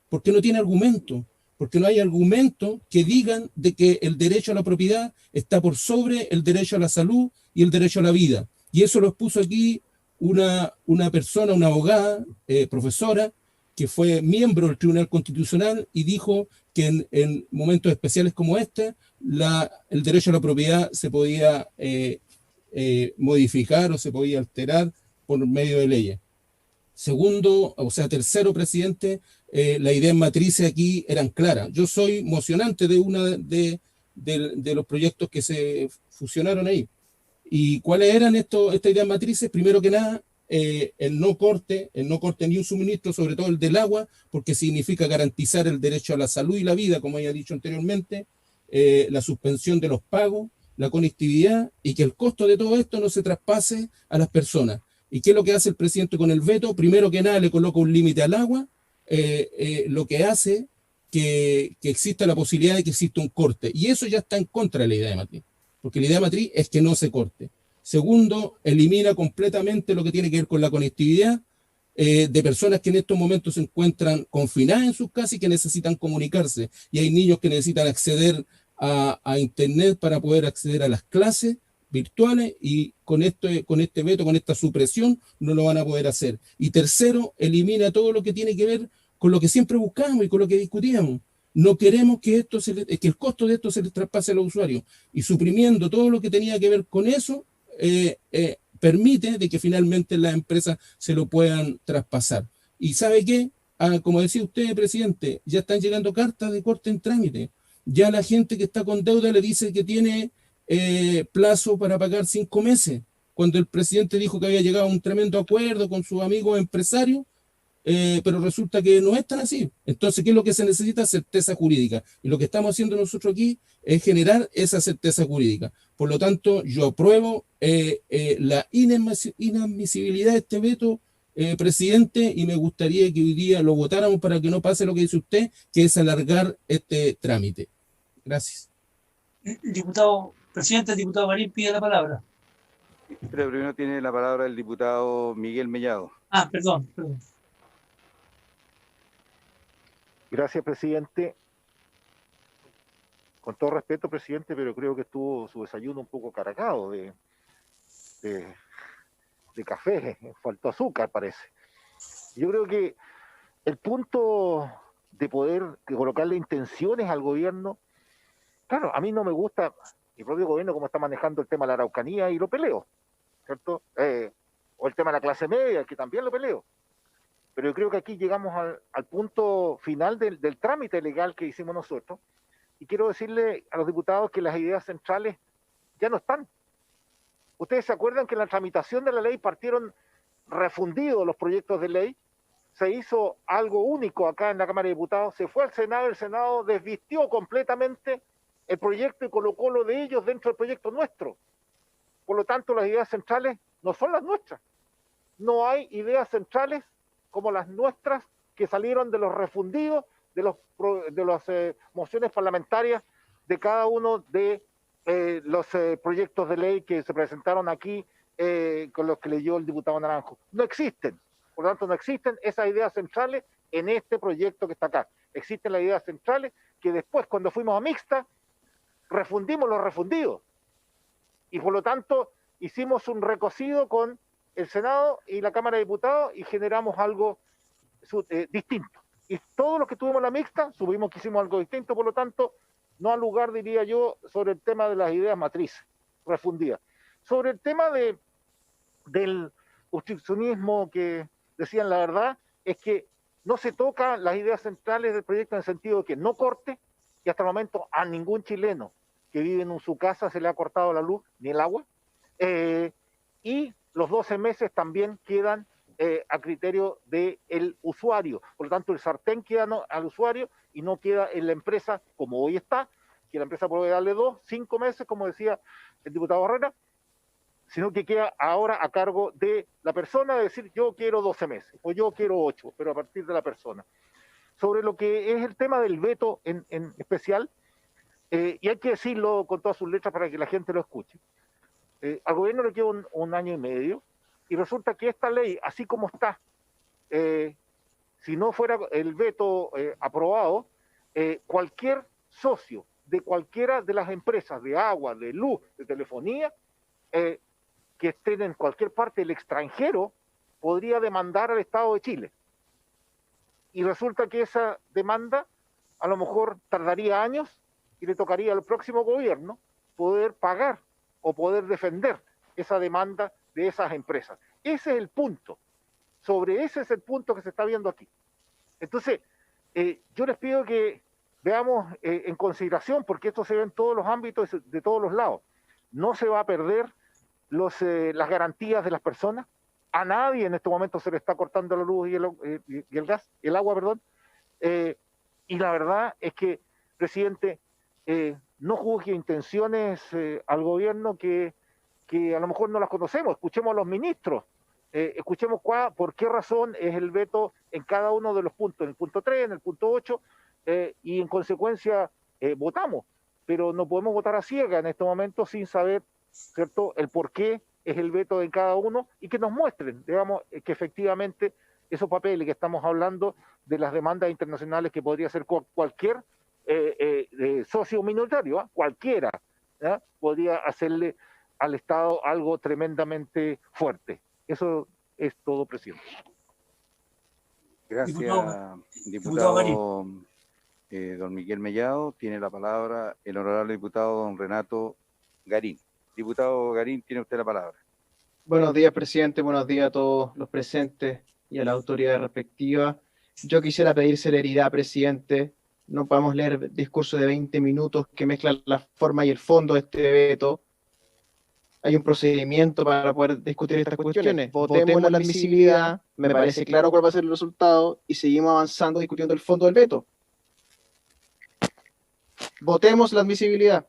Porque no tiene argumento, porque no hay argumentos que digan de que el derecho a la propiedad está por sobre el derecho a la salud y el derecho a la vida. Y eso lo expuso aquí una persona, una abogada, profesora, que fue miembro del Tribunal Constitucional, y dijo que en momentos especiales como este, el derecho a la propiedad se podía modificar o se podía alterar por medio de leyes. Segundo, o sea, tercero, presidente, las ideas matrices aquí eran claras. Yo soy mocionante de una de los proyectos que se fusionaron ahí. ¿Y cuáles eran estas ideas matrices? Primero que nada, el no corte ni un suministro, sobre todo el del agua, porque significa garantizar el derecho a la salud y la vida, como ya he dicho anteriormente, la suspensión de los pagos, la conectividad y que el costo de todo esto no se traspase a las personas. ¿Y qué es lo que hace el presidente con el veto? Primero que nada le coloca un límite al agua, lo que hace que exista la posibilidad de que exista un corte. Y eso ya está en contra de la idea de matriz, porque la idea matriz es que no se corte. Segundo, elimina completamente lo que tiene que ver con la conectividad de personas que en estos momentos se encuentran confinadas en sus casas y que necesitan comunicarse. Y hay niños que necesitan acceder a Internet para poder acceder a las clases virtuales y con este veto, con esta supresión, no lo van a poder hacer. Y tercero, elimina todo lo que tiene que ver con lo que siempre buscamos y con lo que discutíamos. No queremos que el costo de esto se les traspase a los usuarios. Y suprimiendo todo lo que tenía que ver con eso, permite de que finalmente las empresas se lo puedan traspasar. ¿Y sabe qué? Como decía usted, presidente, ya están llegando cartas de corte en trámite. Ya la gente que está con deuda le dice que tiene plazo para pagar 5 meses, cuando el presidente dijo que había llegado a un tremendo acuerdo con sus amigos empresarios, pero resulta que no es tan así. Entonces, ¿qué es lo que se necesita? Certeza jurídica. Y lo que estamos haciendo nosotros aquí es generar esa certeza jurídica. Por lo tanto, yo apruebo la inadmisibilidad de este veto, presidente, y me gustaría que hoy día lo votáramos para que no pase lo que dice usted, que es alargar este trámite. Gracias. Presidente, el diputado Marín pide la palabra. Pero primero tiene la palabra el diputado Miguel Mellado. Perdón. Gracias, presidente. Con todo respeto, presidente, pero creo que estuvo su desayuno un poco cargado de café. Faltó azúcar, parece. Yo creo que el punto de poder colocarle intenciones al gobierno, claro, a mí no me gusta el propio gobierno cómo está manejando el tema de la Araucanía y lo peleo, ¿cierto? O el tema de la clase media, que también lo peleo. Pero yo creo que aquí llegamos al punto final del trámite legal que hicimos nosotros. Y quiero decirle a los diputados que las ideas centrales ya no están. Ustedes se acuerdan que en la tramitación de la ley partieron refundidos los proyectos de ley, se hizo algo único acá en la Cámara de Diputados, se fue al Senado, el Senado desvistió completamente el proyecto y colocó lo de ellos dentro del proyecto nuestro. Por lo tanto, las ideas centrales no son las nuestras. No hay ideas centrales como las nuestras que salieron de los refundidos de las mociones parlamentarias de cada uno de los proyectos de ley que se presentaron aquí con los que leyó el diputado Naranjo. No existen. Por lo tanto, no existen esas ideas centrales en este proyecto que está acá. Existen las ideas centrales que después, cuando fuimos a mixta, refundimos los refundidos. Y por lo tanto, hicimos un recocido con el Senado y la Cámara de Diputados y generamos algo distinto. Y todos los que tuvimos la mixta, subimos que hicimos algo distinto, por lo tanto, no al lugar, diría yo, sobre el tema de las ideas matrices refundidas. Sobre el tema del obstruccionismo que decían, la verdad es que no se tocan las ideas centrales del proyecto en el sentido de que no corte, y hasta el momento a ningún chileno que vive en su casa se le ha cortado la luz ni el agua, y los 12 meses también quedan a criterio del usuario. Por lo tanto, el sartén queda al usuario y no queda en la empresa como hoy está, que la empresa puede darle 5 meses, como decía el diputado Herrera, sino que queda ahora a cargo de la persona de decir yo quiero 12 meses o yo quiero 8, pero a partir de la persona. Sobre lo que es el tema del veto en especial, y hay que decirlo con todas sus letras para que la gente lo escuche, al gobierno le queda un año y medio, y resulta que esta ley, así como está, si no fuera el veto aprobado, cualquier socio de cualquiera de las empresas de agua, de luz, de telefonía, que estén en cualquier parte del extranjero, podría demandar al Estado de Chile. Y resulta que esa demanda a lo mejor tardaría años y le tocaría al próximo gobierno poder pagar o poder defender esa demanda de esas empresas. Ese es el punto. sobre ese es el punto que se está viendo aquí. Entonces, yo les pido que veamos en consideración, porque esto se ve en todos los ámbitos, de todos los lados. No se va a perder las garantías de las personas. A nadie en este momento se le está cortando la luz y el gas, el agua, perdón. Y la verdad es que, presidente, no juzgue intenciones al gobierno que a lo mejor no las conocemos. Escuchemos a los ministros, escuchemos por qué razón es el veto en cada uno de los puntos, en el punto 3, en el punto 8, y en consecuencia votamos. Pero no podemos votar a ciega en este momento sin saber, ¿cierto?, el por qué es el veto en cada uno, y que nos muestren, digamos, que efectivamente esos papeles que estamos hablando de las demandas internacionales que podría ser cualquier socio minoritario, cualquiera, podría hacerle al Estado algo tremendamente fuerte. Eso es todo, presidente. Gracias, diputado don Miguel Mellado. Tiene la palabra el honorable diputado don Renato Garín. Diputado Garín, tiene usted la palabra. Buenos días, presidente. Buenos días a todos los presentes y a la autoridad respectiva. Yo quisiera pedir celeridad, presidente. No podemos leer discursos de 20 minutos que mezclan la forma y el fondo de este veto. Hay un procedimiento para poder discutir estas cuestiones. Votemos la admisibilidad, me parece claro cuál va a ser el resultado, y seguimos avanzando discutiendo el fondo del veto. Votemos la admisibilidad.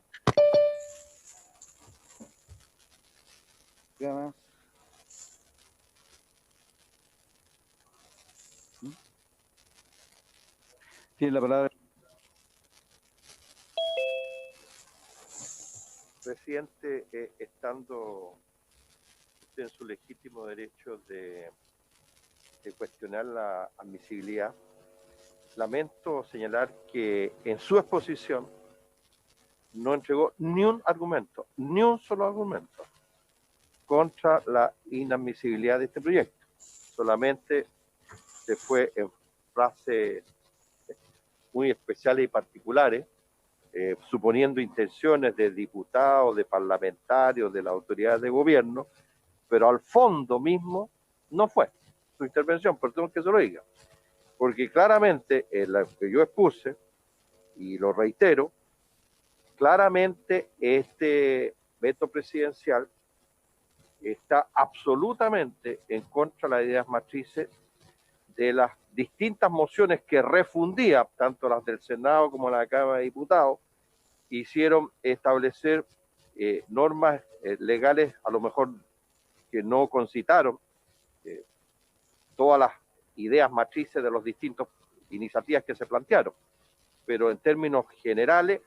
Tiene la palabra. Presidente, estando usted en su legítimo derecho de cuestionar la admisibilidad, lamento señalar que en su exposición no entregó ni un argumento, ni un solo argumento contra la inadmisibilidad de este proyecto. Solamente se fue en frases muy especiales y particulares, suponiendo intenciones de diputados, de parlamentarios, de las autoridades de gobierno, pero al fondo mismo no fue su intervención, perdón que se lo diga, porque claramente en lo que yo expuse, y lo reitero, claramente este veto presidencial está absolutamente en contra de las ideas matrices de las distintas mociones que refundía, tanto las del Senado como las de la Cámara de Diputados, hicieron establecer normas legales, a lo mejor que no concitaron todas las ideas matrices de las distintas iniciativas que se plantearon. Pero en términos generales,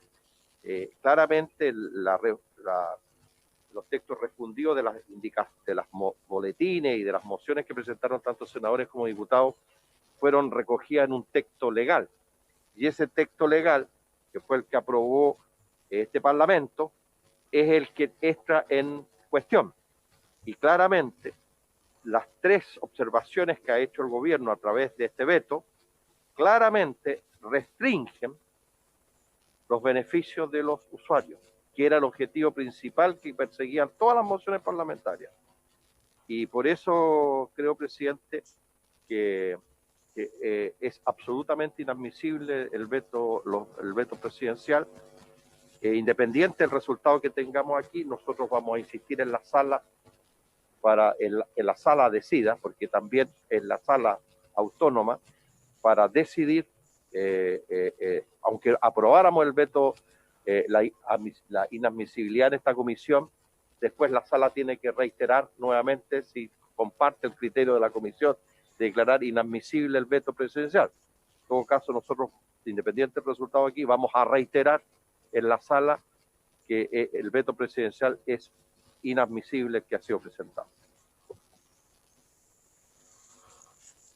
claramente los textos refundidos de las boletines y de las mociones que presentaron tanto senadores como diputados fueron recogidas en un texto legal. Y ese texto legal, que fue el que aprobó este Parlamento, es el que está en cuestión. Y claramente, las tres observaciones que ha hecho el gobierno a través de este veto, claramente restringen los beneficios de los usuarios, que era el objetivo principal que perseguían todas las mociones parlamentarias. Y por eso creo, presidente, que es absolutamente inadmisible el veto presidencial. Independiente del resultado que tengamos aquí, nosotros vamos a insistir en la sala en la sala decida, porque también en la sala autónoma, para decidir, aunque aprobáramos el veto, la inadmisibilidad de esta comisión, después la sala tiene que reiterar nuevamente si comparte el criterio de la comisión de declarar inadmisible el veto presidencial. En todo caso, nosotros, independiente del resultado aquí, vamos a reiterar en la sala que el veto presidencial es inadmisible que ha sido presentado.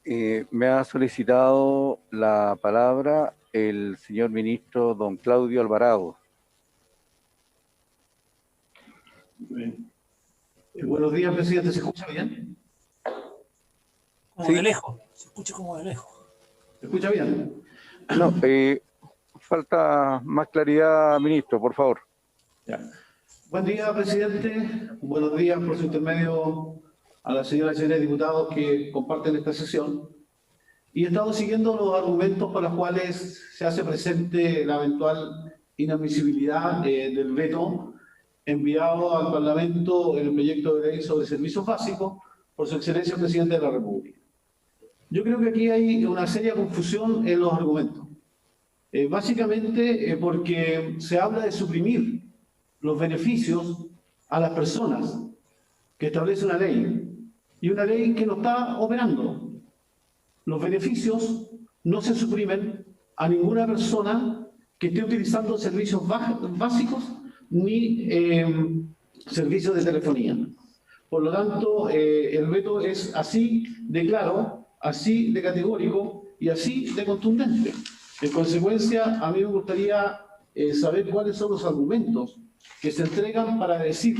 Me ha solicitado la palabra el señor ministro don Claudio Alvarado. Bien. Buenos días, presidente. ¿Se escucha bien? Como Sí. de lejos, se escucha como de lejos. ¿Se escucha bien? No, falta más claridad, ministro, por favor. Ya. Buen día, presidente. Buenos días, por su intermedio, a las señoras y señores diputados que comparten esta sesión, y he estado siguiendo los argumentos por los cuales se hace presente la eventual inadmisibilidad del veto enviado al Parlamento en el proyecto de ley sobre servicios básicos por su excelencia el presidente de la República. Yo creo que aquí hay una seria confusión en los argumentos. Básicamente porque se habla de suprimir los beneficios a las personas que establece una ley, y una ley que no está operando. Los beneficios no se suprimen a ninguna persona que esté utilizando servicios básicos ni servicios de telefonía. Por lo tanto, el veto es así de claro, así de categórico y así de contundente. En consecuencia, a mí me gustaría saber cuáles son los argumentos que se entregan para decir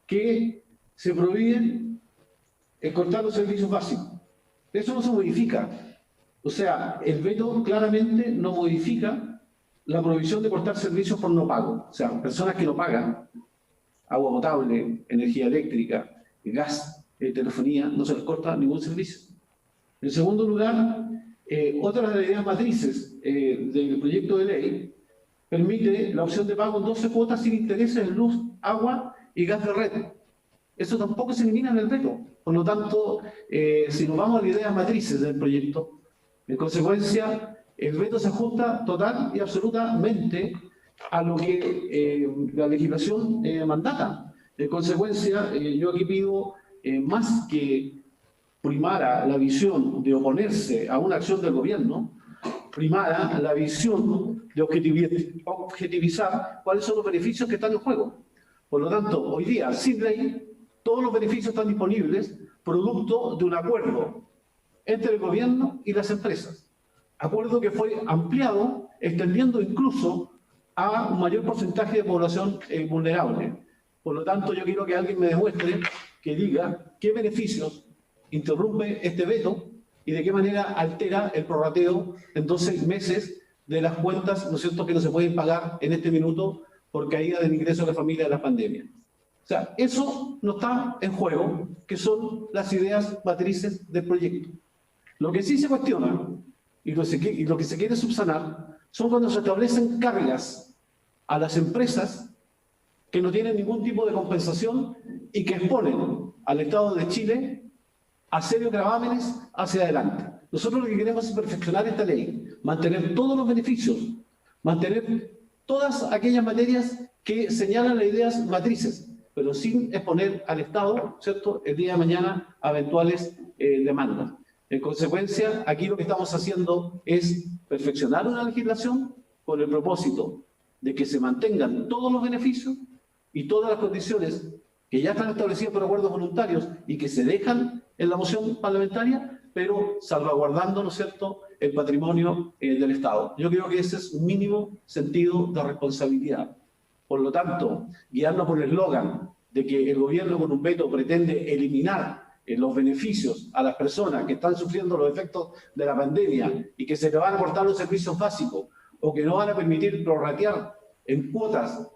que se prohíben cortar los servicios básicos. Eso no se modifica. O sea, el veto claramente no modifica la prohibición de cortar servicios por no pago. O sea, personas que no pagan agua potable, energía eléctrica, gas, telefonía, no se les corta ningún servicio. En segundo lugar, otra de las ideas matrices del proyecto de ley permite la opción de pago en 12 cuotas sin intereses en luz, agua y gas de red. Eso tampoco se elimina en el veto. Por lo tanto, si nos vamos a las ideas matrices del proyecto, en consecuencia, el veto se ajusta total y absolutamente a lo que la legislación mandata. En consecuencia, yo aquí pido más que primara la visión de oponerse a una acción del gobierno, primara la visión de objetivizar cuáles son los beneficios que están en juego. Por lo tanto, hoy día, sin ley, todos los beneficios están disponibles producto de un acuerdo entre el gobierno y las empresas. Acuerdo que fue ampliado, extendiendo incluso a un mayor porcentaje de población vulnerable. Por lo tanto, yo quiero que alguien me demuestre, que diga qué beneficios interrumpe este veto y de qué manera altera el prorrateo en 12 meses de las cuentas, ¿no es cierto?, que no se pueden pagar en este minuto por caída del ingreso de la familia de la pandemia. O sea, eso no está en juego, que son las ideas matrices del proyecto. Lo que sí se cuestiona y lo que se quiere subsanar son cuando se establecen cargas a las empresas que no tienen ningún tipo de compensación y que exponen al Estado de Chile a serios gravámenes hacia adelante. Nosotros lo que queremos es perfeccionar esta ley, mantener todos los beneficios, mantener todas aquellas materias que señalan las ideas matrices, pero sin exponer al Estado, ¿cierto?, el día de mañana a eventuales demandas. En consecuencia, aquí lo que estamos haciendo es perfeccionar una legislación con el propósito de que se mantengan todos los beneficios y todas las condiciones que ya están establecidas por acuerdos voluntarios y que se dejan en la moción parlamentaria, pero salvaguardando, ¿no es cierto?, el patrimonio del Estado. Yo creo que ese es un mínimo sentido de responsabilidad. Por lo tanto, guiarnos por el eslogan de que el gobierno con un veto pretende eliminar los beneficios a las personas que están sufriendo los efectos de la pandemia y que se le van a cortar los servicios básicos o que no van a permitir prorratear en cuotas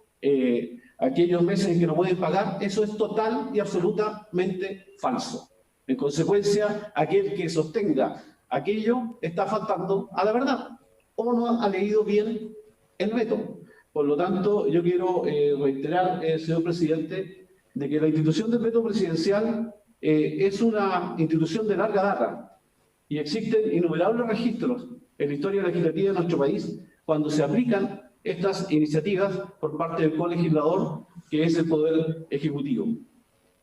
aquellos meses en que no pueden pagar, eso es total y absolutamente falso. En consecuencia, aquel que sostenga aquello está faltando a la verdad o no ha leído bien el veto. Por lo tanto, yo quiero reiterar, señor presidente, de que la institución del veto presidencial es una institución de larga data y existen innumerables registros en la historia legislativa de nuestro país cuando se aplican estas iniciativas por parte del colegislador, que es el Poder Ejecutivo.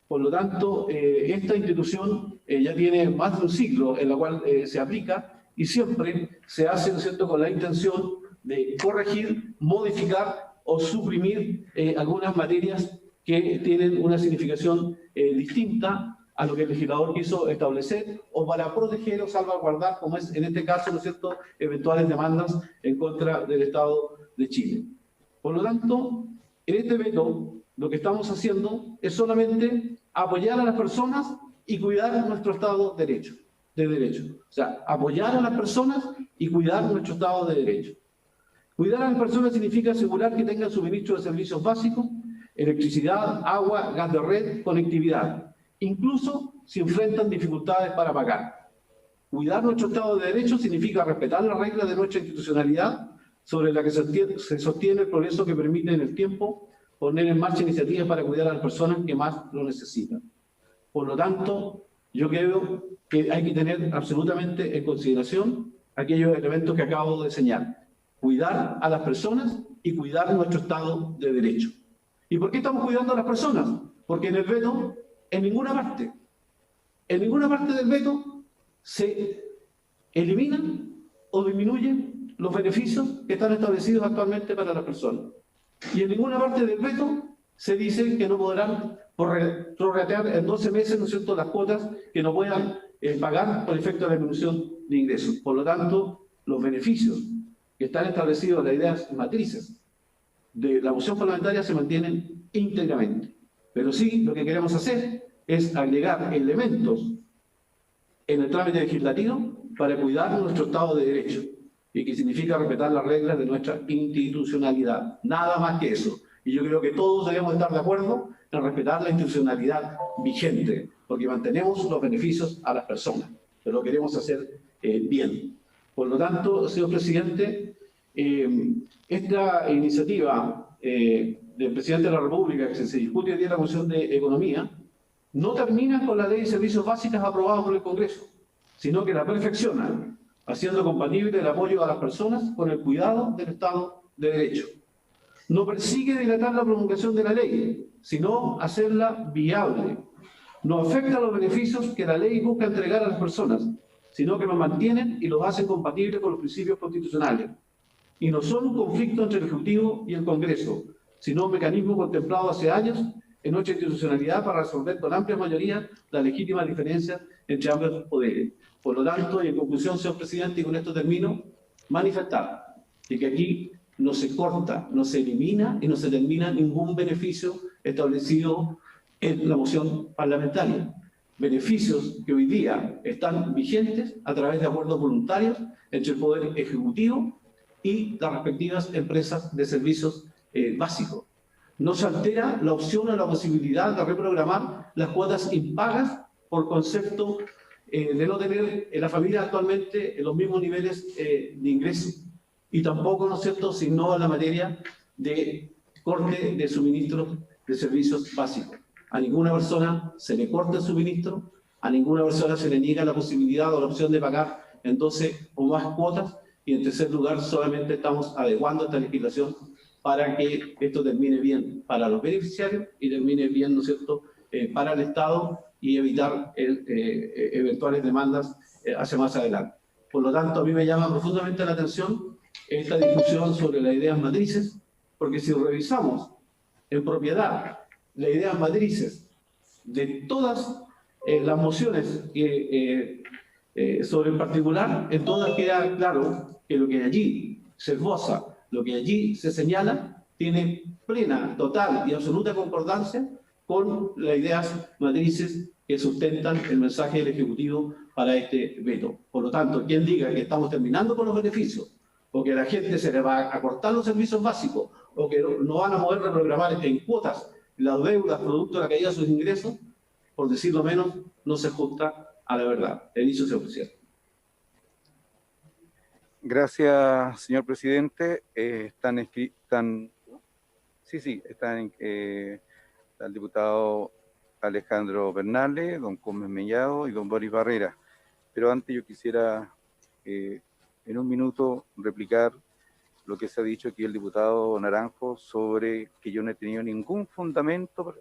Por lo tanto, esta institución ya tiene más de un siglo en la cual se aplica y siempre se hace, ¿no es cierto?, con la intención de corregir, modificar o suprimir algunas materias que tienen una significación distinta a lo que el legislador quiso establecer o para proteger o salvaguardar, como es en este caso, ¿no es cierto?, eventuales demandas en contra del Estado de Chile. Por lo tanto, en este veto lo que estamos haciendo es solamente apoyar a las personas y cuidar nuestro Estado de Derecho. O sea, apoyar a las personas y cuidar nuestro Estado de Derecho. Cuidar a las personas significa asegurar que tengan suministro de servicios básicos, electricidad, agua, gas de red, conectividad, incluso si enfrentan dificultades para pagar. Cuidar nuestro Estado de Derecho significa respetar las reglas de nuestra institucionalidad sobre la que se sostiene el progreso que permite en el tiempo poner en marcha iniciativas para cuidar a las personas que más lo necesitan. Por lo tanto, yo creo que hay que tener absolutamente en consideración aquellos elementos que acabo de señalar. Cuidar a las personas y cuidar nuestro Estado de Derecho. ¿Y por qué estamos cuidando a las personas? Porque en el veto, en ninguna parte del veto se eliminan o disminuyen los beneficios que están establecidos actualmente para las personas. Y en ninguna parte del veto se dice que no podrán prorratear en 12 meses, ¿no es cierto?, las cuotas que no puedan pagar por efecto de la disminución de ingresos. Por lo tanto, los beneficios que están establecidos en las ideas matrices de la moción parlamentaria se mantienen íntegramente. Pero sí, lo que queremos hacer es agregar elementos en el trámite legislativo para cuidar nuestro Estado de Derecho, y que significa respetar las reglas de nuestra institucionalidad. Nada más que eso. Y yo creo que todos debemos estar de acuerdo en respetar la institucionalidad vigente, porque mantenemos los beneficios a las personas, pero lo queremos hacer bien. Por lo tanto, señor presidente, esta iniciativa del presidente de la República, que se discute hoy día en la Comisión de Economía, no termina con la ley de servicios básicos aprobada por el Congreso, sino que la perfecciona, haciendo compatible el apoyo a las personas con el cuidado del Estado de Derecho. No persigue dilatar la promulgación de la ley, sino hacerla viable. No afecta los beneficios que la ley busca entregar a las personas, sino que los mantienen y los hacen compatibles con los principios constitucionales. Y no son un conflicto entre el Ejecutivo y el Congreso, sino un mecanismo contemplado hace años en nuestra institucionalidad para resolver con amplia mayoría las legítimas diferencias entre ambos poderes. Por lo tanto, y en conclusión, señor presidente, y con esto termino, manifestar de que aquí no se corta, no se elimina y no se termina ningún beneficio establecido en la moción parlamentaria. Beneficios que hoy día están vigentes a través de acuerdos voluntarios entre el Poder Ejecutivo y las respectivas empresas de servicios básicos. No se altera la opción o la posibilidad de reprogramar las cuotas impagas por concepto de no tener en la familia actualmente los mismos niveles de ingreso. Y tampoco, ¿no es cierto?, se innova la materia de corte de suministros de servicios básicos. A ninguna persona se le corta el suministro, a ninguna persona se le niega la posibilidad o la opción de pagar en 12 o más cuotas, y en tercer lugar solamente estamos adecuando esta legislación para que esto termine bien para los beneficiarios y termine bien, ¿no es cierto?, para el Estado, y evitar eventuales demandas hacia más adelante. Por lo tanto, a mí me llama profundamente la atención esta discusión sobre las ideas matrices, porque si revisamos en propiedad las ideas matrices de todas las mociones sobre el particular, en todas queda claro que lo que allí se esboza, lo que allí se señala, tiene plena, total y absoluta concordancia con las ideas matrices que sustentan el mensaje del Ejecutivo para este veto. Por lo tanto, quien diga que estamos terminando con los beneficios, o que a la gente se le va a cortar los servicios básicos, o que no van a poder reprogramar en cuotas las deudas producto de la caída de sus ingresos, por decirlo menos, no se ajusta a la verdad. He dicho, señor presidente. Gracias, señor presidente. Está el diputado Alejandro Bernales, don Gómez Mellado y don Boris Barrera. Pero antes yo quisiera, en un minuto, replicar lo que se ha dicho aquí el diputado Naranjo sobre que yo no he tenido ningún fundamento.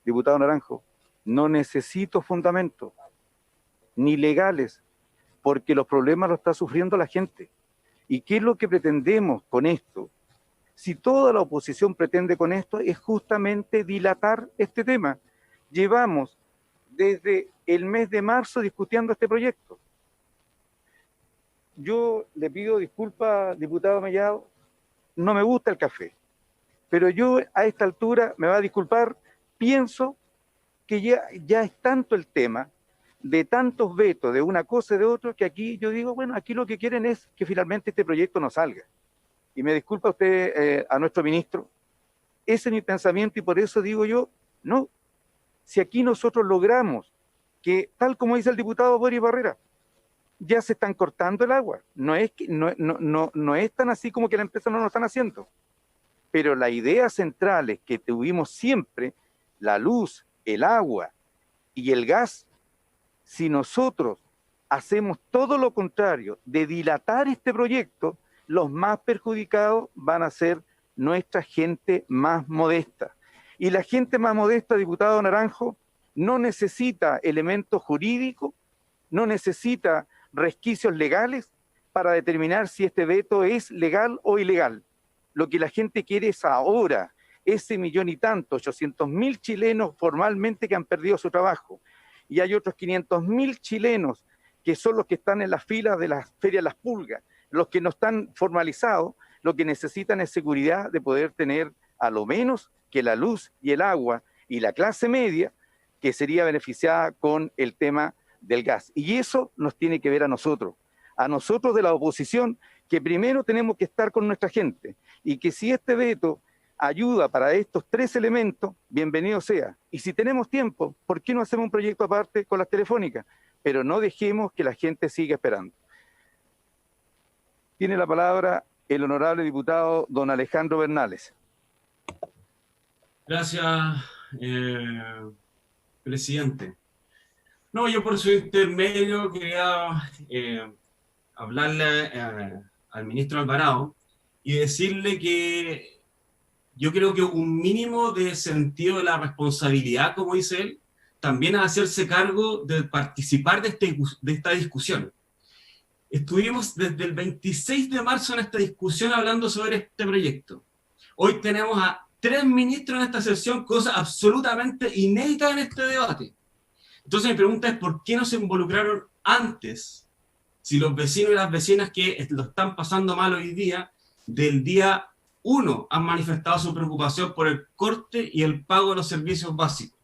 Diputado Naranjo, no necesito fundamentos, ni legales, porque los problemas los está sufriendo la gente. ¿Y qué es lo que pretendemos con esto? Si toda la oposición pretende con esto, es justamente dilatar este tema. Llevamos desde el mes de marzo discutiendo este proyecto. Yo le pido disculpas, diputado Mellado, no me gusta el café, pero yo a esta altura, me va a disculpar, pienso que ya es tanto el tema de tantos vetos de una cosa y de otra, que aquí yo digo, bueno, aquí lo que quieren es que finalmente este proyecto no salga. Y me disculpa usted, a nuestro ministro, ese es mi pensamiento, y por eso digo yo, no, si aquí nosotros logramos que, tal como dice el diputado Boris Barrera, ya se están cortando el agua. No es tan así como que la empresa no lo están haciendo. Pero la idea central es que tuvimos siempre la luz, el agua y el gas. Si nosotros hacemos todo lo contrario de dilatar este proyecto, los más perjudicados van a ser nuestra gente más modesta. Y la gente más modesta, diputado Naranjo, no necesita elementos jurídicos, no necesita resquicios legales para determinar si este veto es legal o ilegal. Lo que la gente quiere es ahora, ese 1.000.000 y tanto, 800.000 chilenos formalmente que han perdido su trabajo. Y hay otros 500.000 chilenos que son los que están en las filas de las ferias Las Pulgas, los que no están formalizados, lo que necesitan es seguridad de poder tener a lo menos que la luz y el agua y la clase media que sería beneficiada con el tema del gas. Y eso nos tiene que ver a nosotros de la oposición, que primero tenemos que estar con nuestra gente y que si este veto ayuda para estos 3 elementos, bienvenido sea. Y si tenemos tiempo, ¿por qué no hacemos un proyecto aparte con las telefónicas? Pero no dejemos que la gente siga esperando. Tiene la palabra el honorable diputado don Alejandro Bernales. Gracias, presidente. No, yo por su intermedio quería hablarle al ministro Alvarado y decirle que yo creo que un mínimo de sentido de la responsabilidad, como dice él, también es hacerse cargo de participar de esta discusión. Estuvimos desde el 26 de marzo en esta discusión hablando sobre este proyecto. Hoy tenemos a 3 ministros en esta sesión, cosa absolutamente inédita en este debate. Entonces mi pregunta es, ¿por qué no se involucraron antes? Si los vecinos y las vecinas que lo están pasando mal hoy día, del día 1 han manifestado su preocupación por el corte y el pago de los servicios básicos.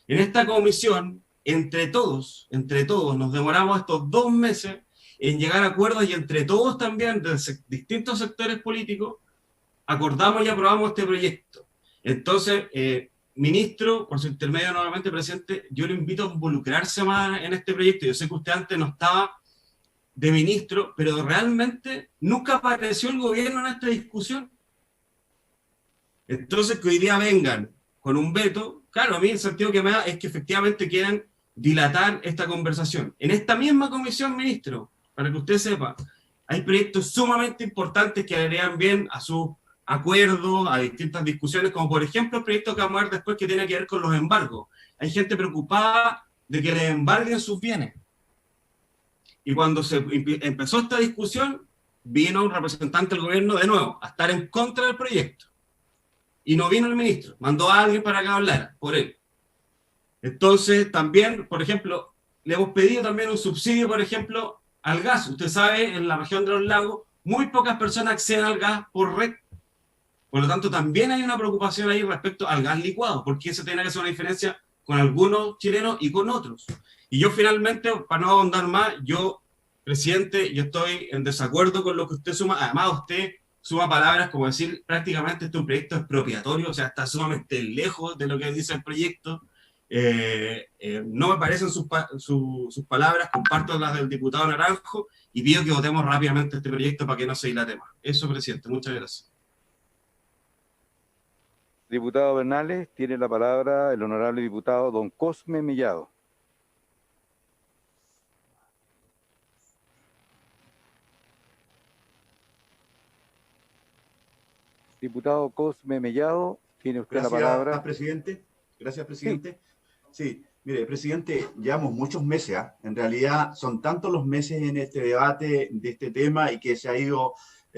En esta comisión, entre todos, nos demoramos estos 2 meses en llegar a acuerdos y entre todos también, de distintos sectores políticos, acordamos y aprobamos este proyecto. Entonces, ministro, por su intermedio nuevamente, presidente, yo le invito a involucrarse más en este proyecto. Yo sé que usted antes no estaba de ministro, pero realmente nunca apareció el gobierno en esta discusión. Entonces, que hoy día vengan con un veto, claro, a mí el sentido que me da es que efectivamente quieren dilatar esta conversación. En esta misma comisión, ministro, para que usted sepa, hay proyectos sumamente importantes que agregan bien a su acuerdo, a distintas discusiones, como por ejemplo el proyecto que vamos a ver después que tiene que ver con los embargos. Hay gente preocupada de que le embarguen sus bienes. Y cuando se empezó esta discusión, vino un representante del gobierno de nuevo a estar en contra del proyecto. Y no vino el ministro, mandó a alguien para que hablara por él. Entonces, también, por ejemplo, le hemos pedido también un subsidio, por ejemplo, al gas. Usted sabe, en la región de los lagos, muy pocas personas acceden al gas por red. Por lo tanto, también hay una preocupación ahí respecto al gas licuado, porque se tiene que hacer una diferencia con algunos chilenos y con otros. Y yo finalmente, para no ahondar más, yo, presidente, yo estoy en desacuerdo con lo que usted suma. Además, usted suma palabras como decir prácticamente este es un proyecto expropiatorio, o sea, está sumamente lejos de lo que dice el proyecto. No me parecen sus palabras, comparto las del diputado Naranjo y pido que votemos rápidamente este proyecto para que no se dilate más. Eso, presidente, muchas gracias. Diputado Bernales, tiene la palabra el honorable diputado don Cosme Mellado. Diputado Cosme Mellado, tiene usted la palabra. Gracias, presidente. Gracias, presidente. Sí, mire, presidente, llevamos muchos meses, ¿eh? En realidad son tantos los meses en este debate de este tema y que se ha ido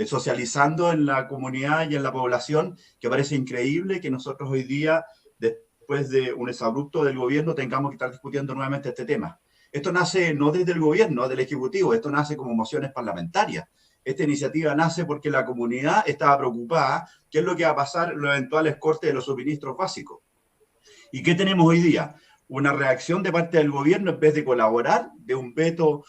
socializando en la comunidad y en la población, que parece increíble que nosotros hoy día, después de un exabrupto del gobierno, tengamos que estar discutiendo nuevamente este tema. Esto nace no desde el gobierno, del Ejecutivo, esto nace como mociones parlamentarias. Esta iniciativa nace porque la comunidad estaba preocupada qué es lo que va a pasar en los eventuales cortes de los suministros básicos. ¿Y qué tenemos hoy día? Una reacción de parte del gobierno en vez de colaborar, de un veto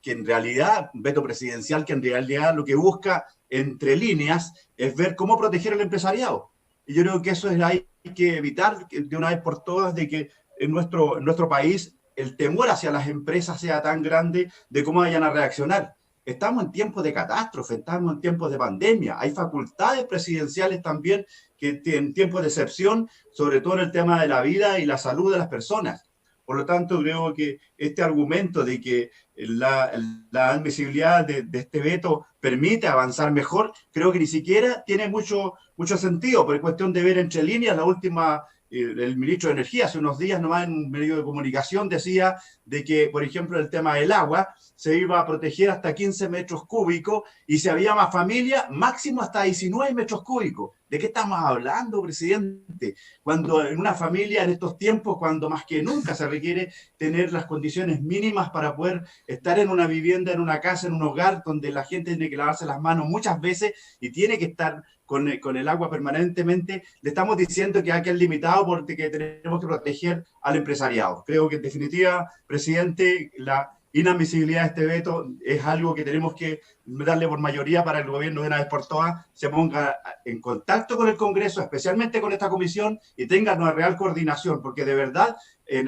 que en realidad, un veto presidencial que en realidad lo que busca, entre líneas, es ver cómo proteger al empresariado. Y yo creo que eso hay que evitar de una vez por todas, de que en nuestro país el temor hacia las empresas sea tan grande de cómo vayan a reaccionar. Estamos en tiempos de catástrofe, estamos en tiempos de pandemia. Hay facultades presidenciales también que tienen tiempos de excepción, sobre todo en el tema de la vida y la salud de las personas. Por lo tanto, creo que este argumento de que la admisibilidad de este veto permite avanzar mejor, creo que ni siquiera tiene mucho sentido, por cuestión de ver entre líneas. La última, el ministro de Energía hace unos días nomás en un medio de comunicación decía de que, por ejemplo, el tema del agua se iba a proteger hasta 15 metros cúbicos y si había más familia, máximo hasta 19 metros cúbicos. ¿De qué estamos hablando, presidente? Cuando en una familia en estos tiempos, cuando más que nunca se requiere tener las condiciones mínimas para poder estar en una vivienda, en una casa, en un hogar donde la gente tiene que lavarse las manos muchas veces y tiene que estar con el agua permanentemente, le estamos diciendo que hay que ser limitado porque tenemos que proteger al empresariado. Creo que en definitiva, presidente, la inadmisibilidad de este veto es algo que tenemos que darle por mayoría para que el gobierno de una vez por todas se ponga en contacto con el Congreso, especialmente con esta comisión, y tenga una real coordinación, porque de verdad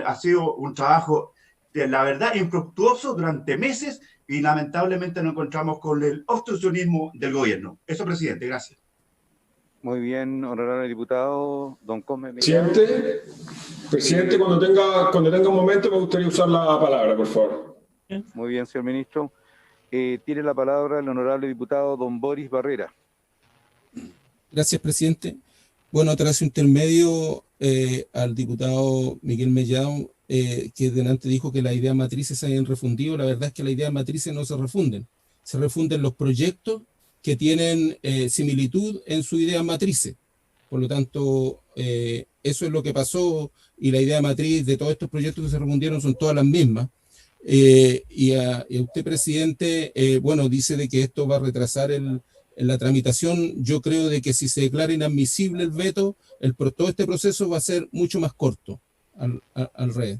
ha sido un trabajo, la verdad, infructuoso durante meses y lamentablemente nos encontramos con el obstruccionismo del gobierno. Eso, presidente, gracias. Muy bien, honorable diputado, don Cosme. Presidente, cuando tenga un momento me gustaría usar la palabra, por favor. Muy bien, señor ministro. Tiene la palabra el honorable diputado don Boris Barrera. Gracias, presidente. Bueno, tras su intermedio al diputado Miguel Mellado, que delante dijo que las ideas matrices se habían refundido, la verdad es que las ideas matrices no se refunden. Se refunden los proyectos que tienen similitud en su idea matrices. Por lo tanto, eso es lo que pasó, y la idea matriz de todos estos proyectos que se refundieron son todas las mismas. Y a usted, presidente, bueno, dice de que esto va a retrasar la tramitación. Yo creo de que si se declara inadmisible el veto, todo este proceso va a ser mucho más corto al revés.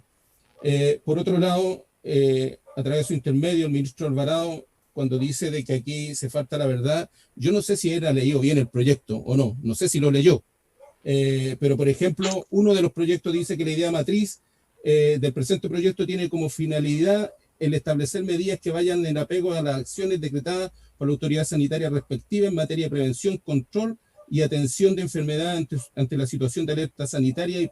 Por otro lado, a través de su intermedio, el ministro Alvarado, cuando dice de que aquí se falta la verdad, yo no sé si él ha leído bien el proyecto o no, no sé si lo leyó. Pero, por ejemplo, uno de los proyectos dice que la idea matriz del presente proyecto tiene como finalidad el establecer medidas que vayan en apego a las acciones decretadas por la autoridad sanitaria respectiva en materia de prevención, control y atención de enfermedades ante la situación de alerta sanitaria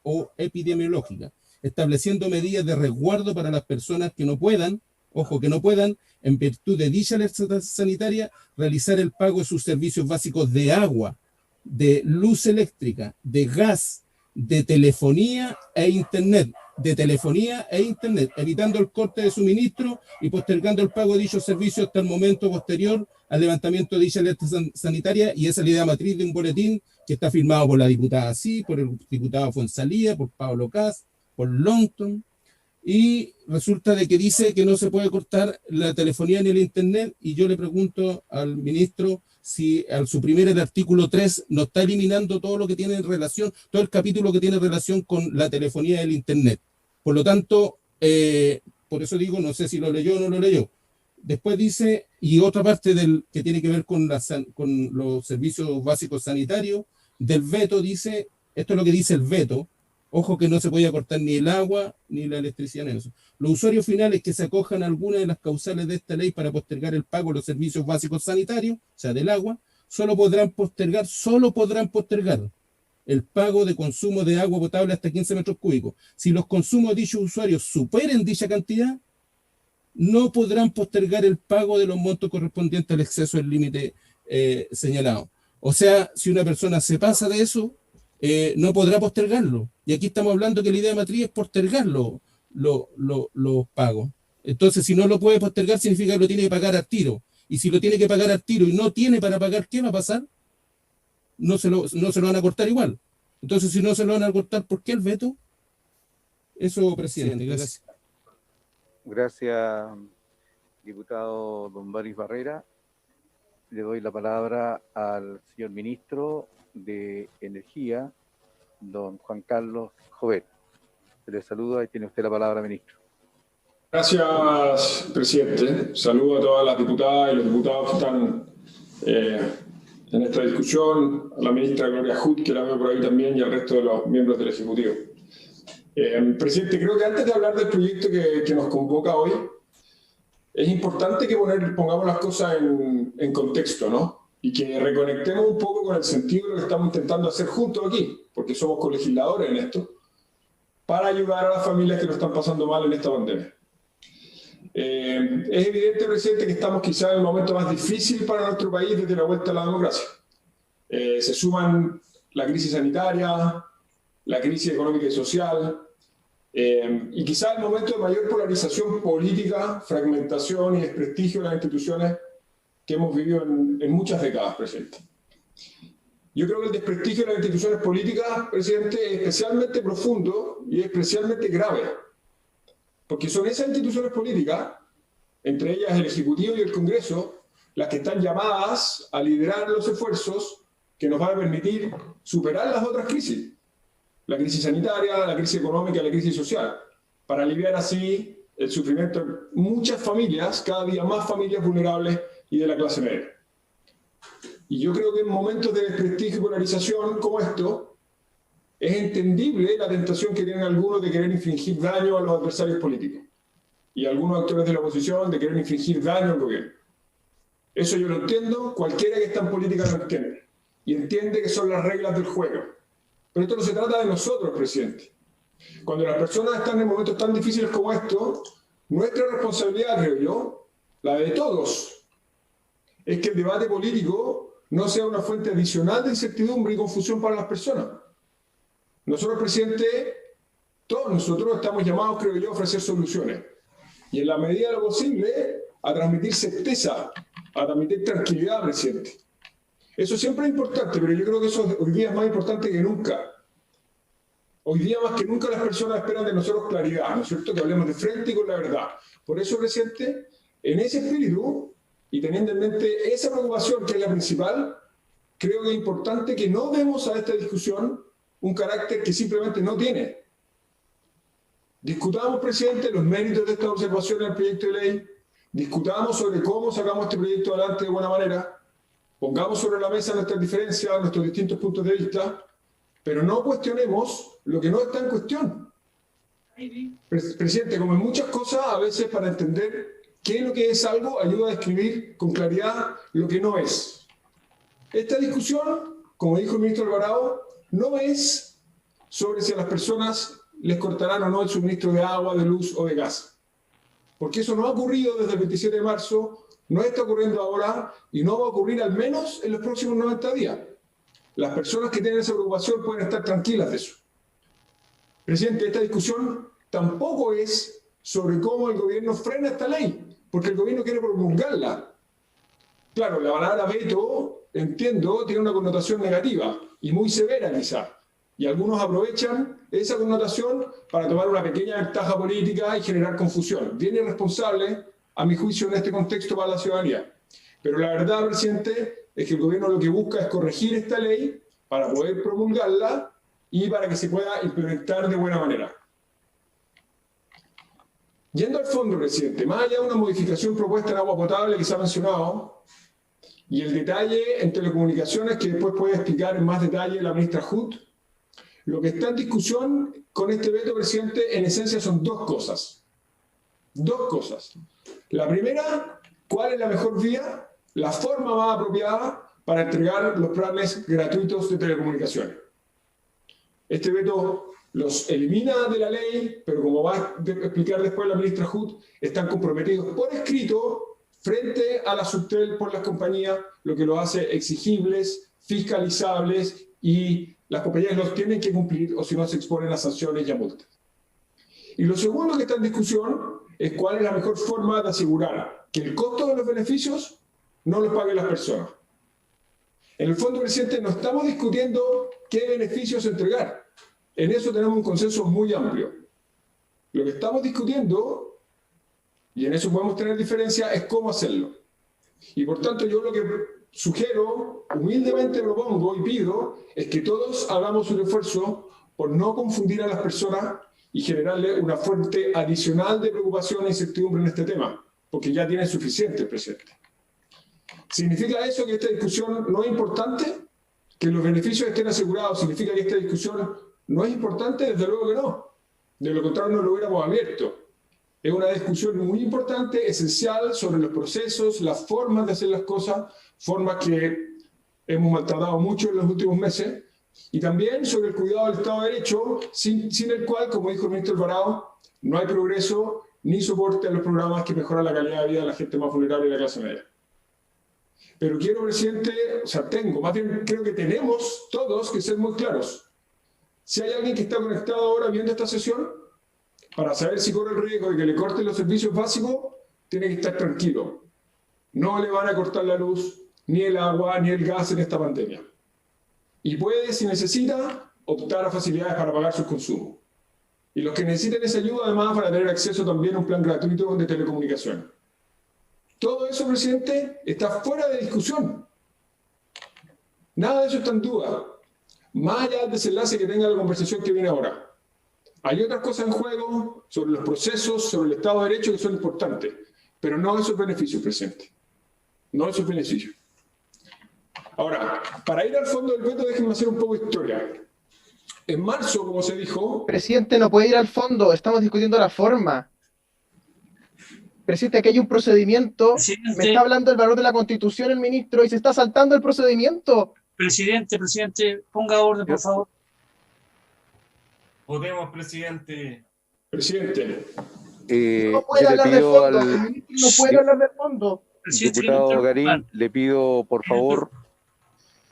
o epidemiológica, estableciendo medidas de resguardo para las personas que no puedan, ojo, que no puedan, en virtud de dicha alerta sanitaria, realizar el pago de sus servicios básicos de agua, de luz eléctrica, de gas, de telefonía e internet, evitando el corte de suministro y postergando el pago de dichos servicios hasta el momento posterior al levantamiento de dicha alerta sanitaria. Y esa es la idea matriz de un boletín que está firmado por la diputada Así, por el diputado Fuenzalía, por Pablo Cas, por Longton, y resulta de que dice que no se puede cortar la telefonía ni el internet, y yo le pregunto al ministro si al suprimir el artículo 3 no está eliminando todo lo que tiene relación, todo el capítulo que tiene relación con la telefonía y el internet. Por lo tanto, por eso digo, no sé si lo leyó o no lo leyó. Después dice, y otra parte que tiene que ver con los servicios básicos sanitarios, del veto dice, esto es lo que dice el veto, ojo que no se podía cortar ni el agua ni la electricidad en eso. Los usuarios finales que se acojan a alguna de las causales de esta ley para postergar el pago de los servicios básicos sanitarios, o sea, del agua, solo podrán postergar el pago de consumo de agua potable hasta 15 metros cúbicos. Si los consumos de dichos usuarios superen dicha cantidad, no podrán postergar el pago de los montos correspondientes al exceso del límite señalado. O sea, si una persona se pasa de eso, no podrá postergarlo. Y aquí estamos hablando que la idea matriz es postergar los pagos. Entonces, si no lo puede postergar, significa que lo tiene que pagar al tiro. Y si lo tiene que pagar al tiro y no tiene para pagar, ¿qué va a pasar? No se lo van a cortar igual. Entonces, si no se lo van a cortar, ¿por qué el veto? Eso, presidente. Gracias. Gracias, diputado don Boris Barrera. Le doy la palabra al señor ministro de Energía, don Juan Carlos Jovet. Se le saluda y tiene usted la palabra, ministro. Gracias, presidente. Saludo a todas las diputadas y los diputados que están en esta discusión, a la ministra Gloria Hood, que la veo por ahí también, y al resto de los miembros del Ejecutivo. Presidente, creo que antes de hablar del proyecto que nos convoca hoy, es importante que pongamos las cosas en contexto, ¿no? Y que reconectemos un poco con el sentido de lo que estamos intentando hacer juntos aquí, porque somos colegisladores en esto, para ayudar a las familias que lo están pasando mal en esta pandemia. Es evidente, presidente, que estamos quizás en el momento más difícil para nuestro país desde la vuelta a la democracia. Se suman la crisis sanitaria, la crisis económica y social, y quizás el momento de mayor polarización política, fragmentación y desprestigio de las instituciones que hemos vivido en muchas décadas, presidente. Yo creo que el desprestigio de las instituciones políticas, presidente, es especialmente profundo y especialmente grave, porque son esas instituciones políticas, entre ellas el Ejecutivo y el Congreso, las que están llamadas a liderar los esfuerzos que nos van a permitir superar las otras crisis. La crisis sanitaria, la crisis económica, la crisis social, para aliviar así el sufrimiento de muchas familias, cada día más familias vulnerables y de la clase media. Y yo creo que en momentos de desprestigio y polarización como esto, es entendible la tentación que tienen algunos de querer infligir daño a los adversarios políticos y algunos actores de la oposición de querer infligir daño al gobierno. Eso yo lo entiendo, cualquiera que está en política lo entiende y entiende que son las reglas del juego. Pero esto no se trata de nosotros, presidente. Cuando las personas están en momentos tan difíciles como estos, nuestra responsabilidad, creo yo, la de todos, es que el debate político no sea una fuente adicional de incertidumbre y confusión para las personas. Nosotros, presidente, todos nosotros estamos llamados, creo yo, a ofrecer soluciones. Y en la medida de lo posible, a transmitir certeza, a transmitir tranquilidad, presidente. Eso siempre es importante, pero yo creo que eso hoy día es más importante que nunca. Hoy día más que nunca las personas esperan de nosotros claridad, ¿no es cierto? Que hablemos de frente y con la verdad. Por eso, presidente, en ese espíritu y teniendo en mente esa preocupación que es la principal, creo que es importante que no demos a esta discusión un carácter que simplemente no tiene. Discutamos, presidente, los méritos de estas observaciones del proyecto de ley, discutamos sobre cómo sacamos este proyecto adelante de buena manera, pongamos sobre la mesa nuestras diferencias, nuestros distintos puntos de vista, pero no cuestionemos lo que no está en cuestión. Presidente, como en muchas cosas, a veces para entender qué es lo que es algo, ayuda a describir con claridad lo que no es. Esta discusión, como dijo el ministro Alvarado, no es sobre si a las personas les cortarán o no el suministro de agua, de luz o de gas. Porque eso no ha ocurrido desde el 27 de marzo, no está ocurriendo ahora y no va a ocurrir al menos en los próximos 90 días. Las personas que tienen esa preocupación pueden estar tranquilas de eso. Presidente, esta discusión tampoco es sobre cómo el gobierno frena esta ley, porque el gobierno quiere promulgarla. Claro, la palabra veto, entiendo, tiene una connotación negativa y muy severa quizá. Y algunos aprovechan esa connotación para tomar una pequeña ventaja política y generar confusión. Bien irresponsable, a mi juicio, en este contexto para la ciudadanía. Pero la verdad, presidente, es que el gobierno lo que busca es corregir esta ley para poder promulgarla y para que se pueda implementar de buena manera. Yendo al fondo, presidente, más allá de una modificación propuesta en agua potable que se ha mencionado, y el detalle en telecomunicaciones que después puede explicar en más detalle la ministra Hood, lo que está en discusión con este veto, presidente, en esencia son dos cosas. Dos cosas. La primera, ¿cuál es la mejor vía? La forma más apropiada para entregar los planes gratuitos de telecomunicaciones. Este veto los elimina de la ley, pero como va a explicar después la ministra Hood, están comprometidos por escrito frente a la Subtel por las compañías, lo que lo hace exigibles, fiscalizables y las compañías los tienen que cumplir o si no se exponen a sanciones y a multas. Y lo segundo que está en discusión es cuál es la mejor forma de asegurar que el costo de los beneficios no los paguen las personas. En el fondo, presidente, no estamos discutiendo qué beneficios entregar. En eso tenemos un consenso muy amplio. Lo que estamos discutiendo, y en eso podemos tener diferencia, es cómo hacerlo. Y por tanto, yo lo que sugiero, humildemente propongo y pido, es que todos hagamos un esfuerzo por no confundir a las personas y generarle una fuente adicional de preocupación e incertidumbre en este tema, porque ya tiene suficiente, presidente. ¿Significa eso que esta discusión no es importante? ¿Que los beneficios estén asegurados significa que esta discusión no es importante? Desde luego que no. De lo contrario, no lo hubiéramos abierto. Es una discusión muy importante, esencial, sobre los procesos, las formas de hacer las cosas, formas que hemos maltratado mucho en los últimos meses, y también sobre el cuidado del Estado de Derecho, sin el cual, como dijo el ministro Alvarado, no hay progreso ni soporte a los programas que mejoran la calidad de vida de la gente más vulnerable y de la clase media. Pero quiero, presidente, más bien creo que tenemos todos que ser muy claros. Si hay alguien que está conectado ahora viendo esta sesión, para saber si corre el riesgo de que le corten los servicios básicos, tiene que estar tranquilo. No le van a cortar la luz, ni el agua, ni el gas en esta pandemia. Y puede, si necesita, optar a facilidades para pagar sus consumos. Y los que necesiten esa ayuda, además, van a tener acceso también a un plan gratuito de telecomunicaciones. Todo eso, presidente, está fuera de discusión. Nada de eso está en duda. Más allá del desenlace que tenga la conversación que viene ahora. Hay otras cosas en juego sobre los procesos, sobre el Estado de Derecho que son importantes, pero no esos beneficios, presidente. No esos beneficios. Ahora, para ir al fondo del veto, déjenme hacer un poco de historia. En marzo, como se dijo... Presidente, no puede ir al fondo, estamos discutiendo la forma. Presidente, aquí hay un procedimiento. Presidente. Me está hablando el valor de la Constitución el ministro y se está saltando el procedimiento. Presidente, ponga orden, por favor. Votemos, presidente. Presidente. No puede hablar del fondo. El ministro no puede hablar del fondo. Diputado Garín, le pido, por favor,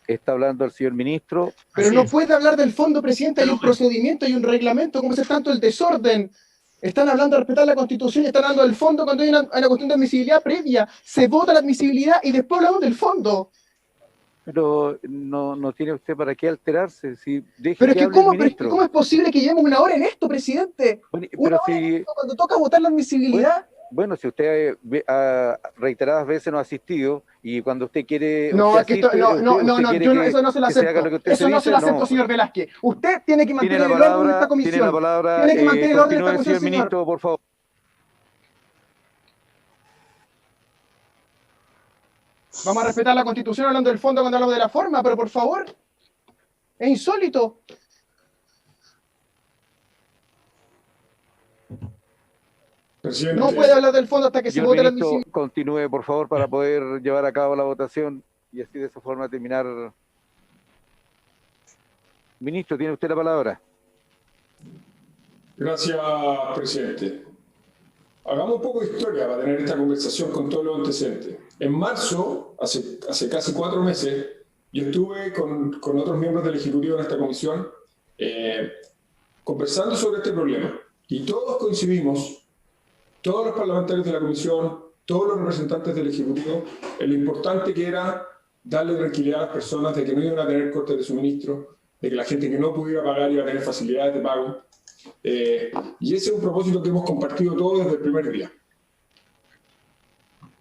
está hablando el señor ministro. Pero no puede hablar del fondo, presidente. Hay un procedimiento, hay un reglamento. ¿Cómo es tanto el desorden? Están hablando de respetar la Constitución y están hablando del fondo cuando hay una cuestión de admisibilidad previa. Se vota la admisibilidad y después hablamos del fondo. Pero no tiene usted para qué alterarse. Si pero que ¿cómo es posible que llevemos una hora en esto, presidente? Bueno, una hora en esto cuando toca votar la admisibilidad. Bueno, si usted reiteradas veces no ha asistido y cuando usted quiere... No, usted es que eso no se lo acepto. Eso no se lo acepto, señor Velázquez. Usted tiene que mantener el orden de esta comisión. Tiene la palabra. Tiene que mantener el orden de esta comisión, señor ministro, por favor. Vamos a respetar la Constitución hablando del fondo cuando hablamos de la forma, pero por favor, es insólito. Presidente. No puede hablar del fondo hasta que se vote la admisión. Continúe, por favor, para poder llevar a cabo la votación y así de esa forma terminar. Ministro, tiene usted la palabra. Gracias, presidente. Hagamos un poco de historia para tener esta conversación con todos los antecedentes. En marzo, hace casi 4 meses, yo estuve con otros miembros del Ejecutivo en esta comisión conversando sobre este problema. Y todos coincidimos, todos los parlamentarios de la comisión, todos los representantes del Ejecutivo, en lo importante que era darle tranquilidad a las personas de que no iban a tener cortes de suministro, de que la gente que no pudiera pagar iba a tener facilidades de pago. Y ese es un propósito que hemos compartido todos desde el primer día.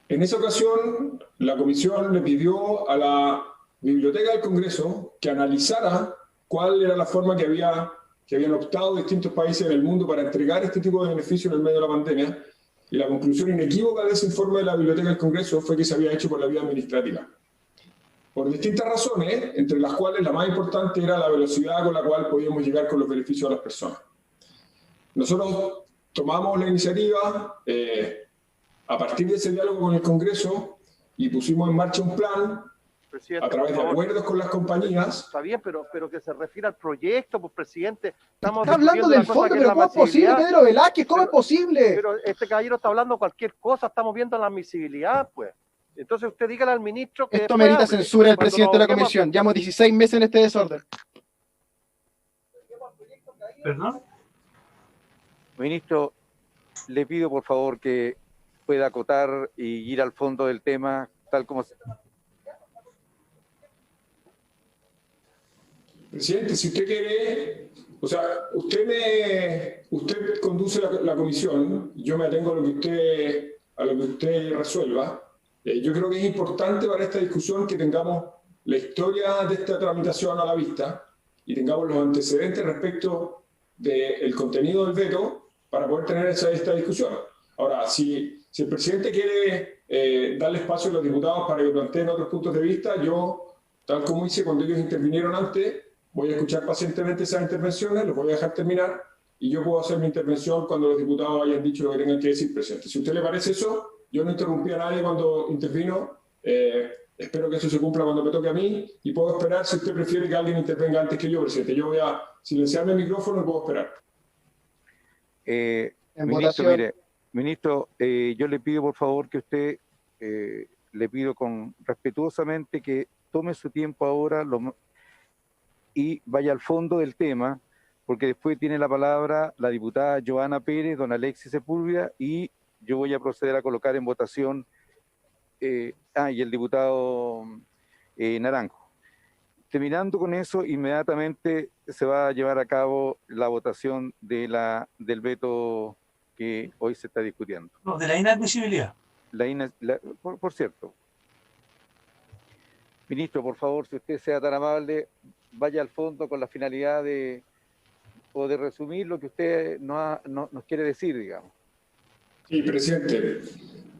En esa ocasión, la comisión le pidió a la Biblioteca del Congreso que analizara cuál era la forma que habían optado distintos países en el mundo para entregar este tipo de beneficios en el medio de la pandemia, y la conclusión inequívoca de ese informe de la Biblioteca del Congreso fue que se había hecho por la vía administrativa. Por distintas razones, entre las cuales la más importante era la velocidad con la cual podíamos llegar con los beneficios a las personas. Nosotros tomamos la iniciativa a partir de ese diálogo con el Congreso y pusimos en marcha un plan Presidente, a través de acuerdos con las compañías. Está bien, pero que se refiere al proyecto, pues, presidente. Está hablando del fondo, pero ¿cómo es posible, Pedro Velázquez? ¿Cómo es posible? Pero este caballero está hablando cualquier cosa, estamos viendo la admisibilidad, pues. Entonces usted dígale al ministro que... Esto merita censura del presidente de la comisión. Llevamos 16 meses en este desorden. ¿Perdón? Ministro, le pido por favor que pueda acotar y ir al fondo del tema, tal como... Presidente, si usted quiere, o sea, usted conduce la comisión, yo me atengo a lo que usted resuelva. Yo creo que es importante para esta discusión que tengamos la historia de esta tramitación a la vista y tengamos los antecedentes respecto del contenido del veto para poder tener esta discusión. Ahora, si el presidente quiere darle espacio a los diputados para que planteen otros puntos de vista, yo, tal como hice cuando ellos intervinieron antes, voy a escuchar pacientemente esas intervenciones, los voy a dejar terminar y yo puedo hacer mi intervención cuando los diputados hayan dicho lo que tengan que decir, presidente. Si a usted le parece eso, yo no interrumpí a nadie cuando intervino. Espero que eso se cumpla cuando me toque a mí y puedo esperar si usted prefiere que alguien intervenga antes que yo, presidente. Yo voy a silenciarme el micrófono y puedo esperar. Ministro, mire, ministro, yo le pido por favor que usted, le pido respetuosamente que tome su tiempo ahora y vaya al fondo del tema, porque después tiene la palabra la diputada Joana Pérez, don Alexis Sepúlveda, y yo voy a proceder a colocar en votación, y el diputado Naranjo. Terminando con eso, inmediatamente se va a llevar a cabo la votación del veto que hoy se está discutiendo. No, de la inadmisibilidad. Por cierto. Ministro, por favor, si usted sea tan amable, vaya al fondo con la finalidad de resumir lo que usted nos quiere decir, digamos. Sí, presidente.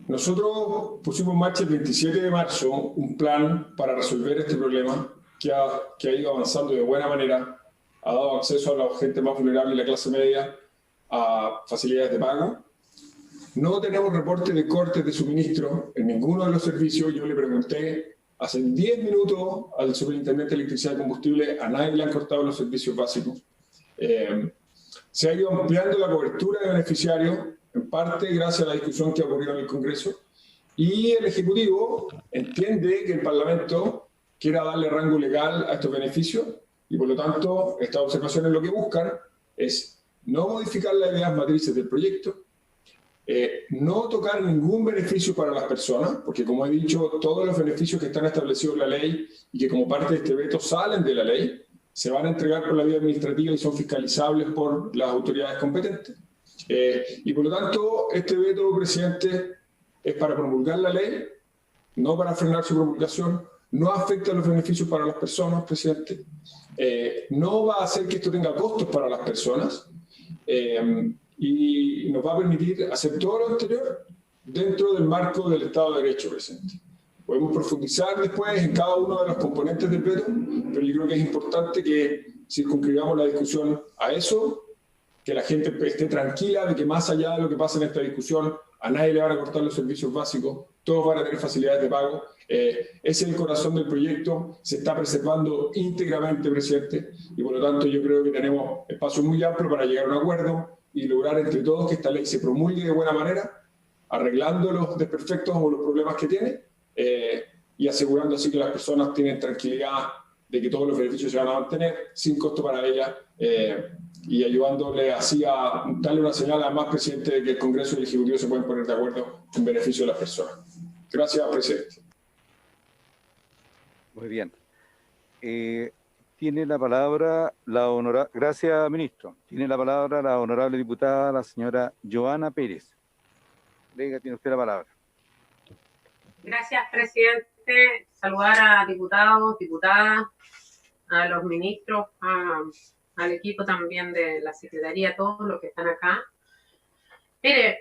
Nosotros pusimos en marcha el 27 de marzo un plan para resolver este problema que ha ido avanzando de buena manera, ha dado acceso a la gente más vulnerable y la clase media a facilidades de pago. No tenemos reporte de cortes de suministro en ninguno de los servicios. Yo le pregunté hace 10 minutos al superintendente de electricidad y combustible, a nadie le han cortado los servicios básicos. Se ha ido ampliando la cobertura de beneficiarios, en parte gracias a la discusión que ha ocurrido en el Congreso, y el Ejecutivo entiende que el Parlamento quiera darle rango legal a estos beneficios, y por lo tanto estas observaciones lo que buscan es no modificar las ideas matrices del proyecto, no tocar ningún beneficio para las personas, porque como he dicho, todos los beneficios que están establecidos en la ley y que como parte de este veto salen de la ley, se van a entregar por la vía administrativa y son fiscalizables por las autoridades competentes. Y por lo tanto, este veto, presidente, es para promulgar la ley, no para frenar su promulgación, no afecta los beneficios para las personas, presidente, no va a hacer que esto tenga costos para las personas, y nos va a permitir hacer todo lo anterior dentro del marco del Estado de Derecho, presidente. Podemos profundizar después en cada uno de los componentes del veto, pero yo creo que es importante que circunscribamos la discusión a eso, que la gente esté tranquila de que más allá de lo que pasa en esta discusión, a nadie le van a cortar los servicios básicos, todos van a tener facilidades de pago. Ese es el corazón del proyecto, se está preservando íntegramente, presidente, y por lo tanto yo creo que tenemos espacio muy amplio para llegar a un acuerdo y lograr entre todos que esta ley se promulgue de buena manera, arreglando los desperfectos o los problemas que tiene, y asegurando así que las personas tienen tranquilidad de que todos los beneficios se van a mantener sin costo para ellas, y ayudándole así a darle una señal además, presidente, de que el Congreso y el Ejecutivo se pueden poner de acuerdo en beneficio de las personas. Gracias, presidente. Muy bien. Tiene la palabra gracias, ministro. Tiene la palabra la honorable diputada, la señora Joana Pérez. Venga, tiene usted la palabra. Gracias, presidente. Saludar a diputados, diputadas, a los ministros, al equipo también de la Secretaría, todos los que están acá. Mire,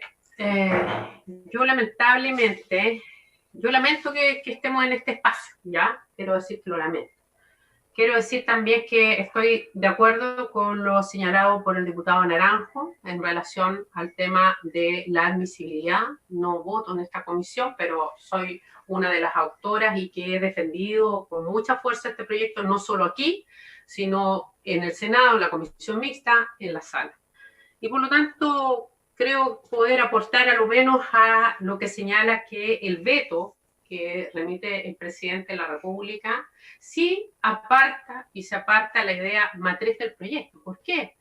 yo lamento que estemos en este espacio, ¿ya? Quiero decir que lo lamento. Quiero decir también que estoy de acuerdo con lo señalado por el diputado Naranjo en relación al tema de la admisibilidad. No voto en esta comisión, pero soy una de las autoras y que he defendido con mucha fuerza este proyecto, no solo aquí, sino en el Senado, en la comisión mixta, en la sala. Y por lo tanto, creo poder aportar a lo menos a lo que señala que el veto que remite el presidente de la República, sí se aparta la idea matriz del proyecto. ¿Por qué?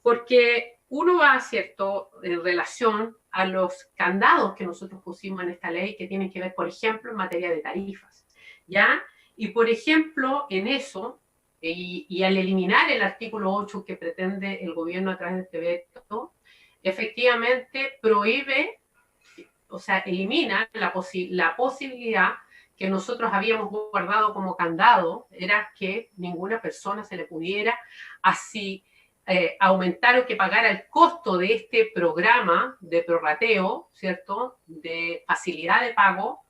Porque uno va, ¿cierto?, en relación a los candados que nosotros pusimos en esta ley, que tienen que ver, por ejemplo, en materia de tarifas, ¿ya? Y, por ejemplo, en eso, y al eliminar el artículo 8 que pretende el gobierno a través de este veto, efectivamente prohíbe, o sea, elimina la posibilidad que nosotros habíamos guardado como candado, era que ninguna persona se le pudiera así aumentar o que pagara el costo de este programa de prorrateo, ¿cierto?, de facilidad de pago,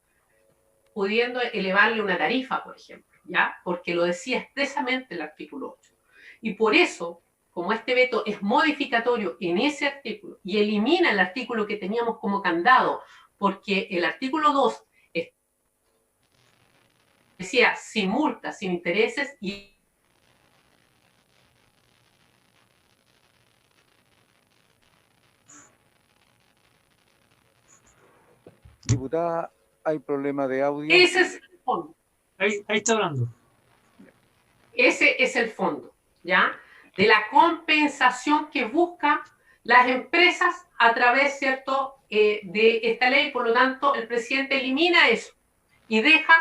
pudiendo elevarle una tarifa, por ejemplo, ¿ya? Porque lo decía expresamente el artículo 8. Y por eso como este veto es modificatorio en ese artículo y elimina el artículo que teníamos como candado, porque el artículo 2 decía sin multas, sin intereses y Diputada, hay problema de audio. ese es el fondo. Ahí está hablando. Ese es el fondo, ¿ya? De la compensación que buscan las empresas a través, ¿cierto?, de esta ley. Por lo tanto, el presidente elimina eso y deja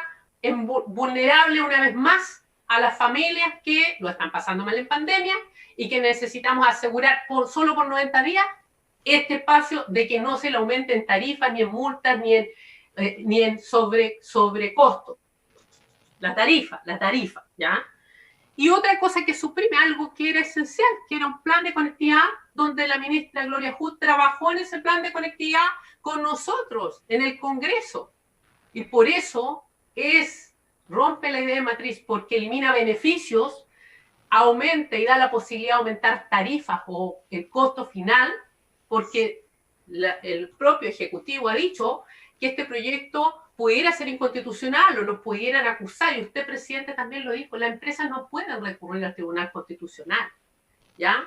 vulnerable una vez más a las familias que lo están pasando mal en pandemia y que necesitamos asegurar solo por 90 días este espacio de que no se le aumenten tarifas, ni en multas, ni en sobrecosto. La tarifa, ¿ya? Y otra cosa que suprime algo que era esencial, que era un plan de conectividad, donde la ministra Gloria Hood trabajó en ese plan de conectividad con nosotros en el Congreso. Y por eso rompe la idea de matriz, porque elimina beneficios, aumenta y da la posibilidad de aumentar tarifas o el costo final, porque el propio Ejecutivo ha dicho que este proyecto pudiera ser inconstitucional o nos pudieran acusar, y usted, presidente, también lo dijo, las empresas no pueden recurrir al Tribunal Constitucional, ¿ya?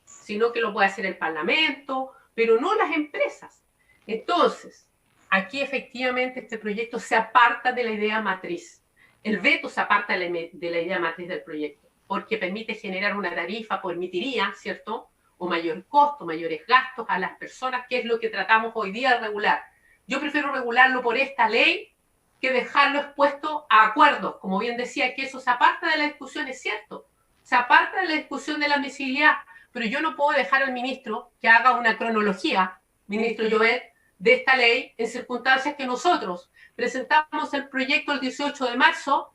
Sino que lo puede hacer el Parlamento, pero no las empresas. Entonces, aquí efectivamente este proyecto se aparta de la idea matriz. El veto se aparta de la idea matriz del proyecto, porque permite generar una tarifa, permitiría, ¿cierto?, o mayor costo, mayores gastos a las personas, que es lo que tratamos hoy día de regular. Yo prefiero regularlo por esta ley que dejarlo expuesto a acuerdos. Como bien decía, que eso se aparta de la discusión, es cierto, se aparta de la discusión de la admisibilidad, pero yo no puedo dejar al ministro que haga una cronología, ministro Llobet, de esta ley en circunstancias que nosotros presentamos el proyecto el 18 de marzo,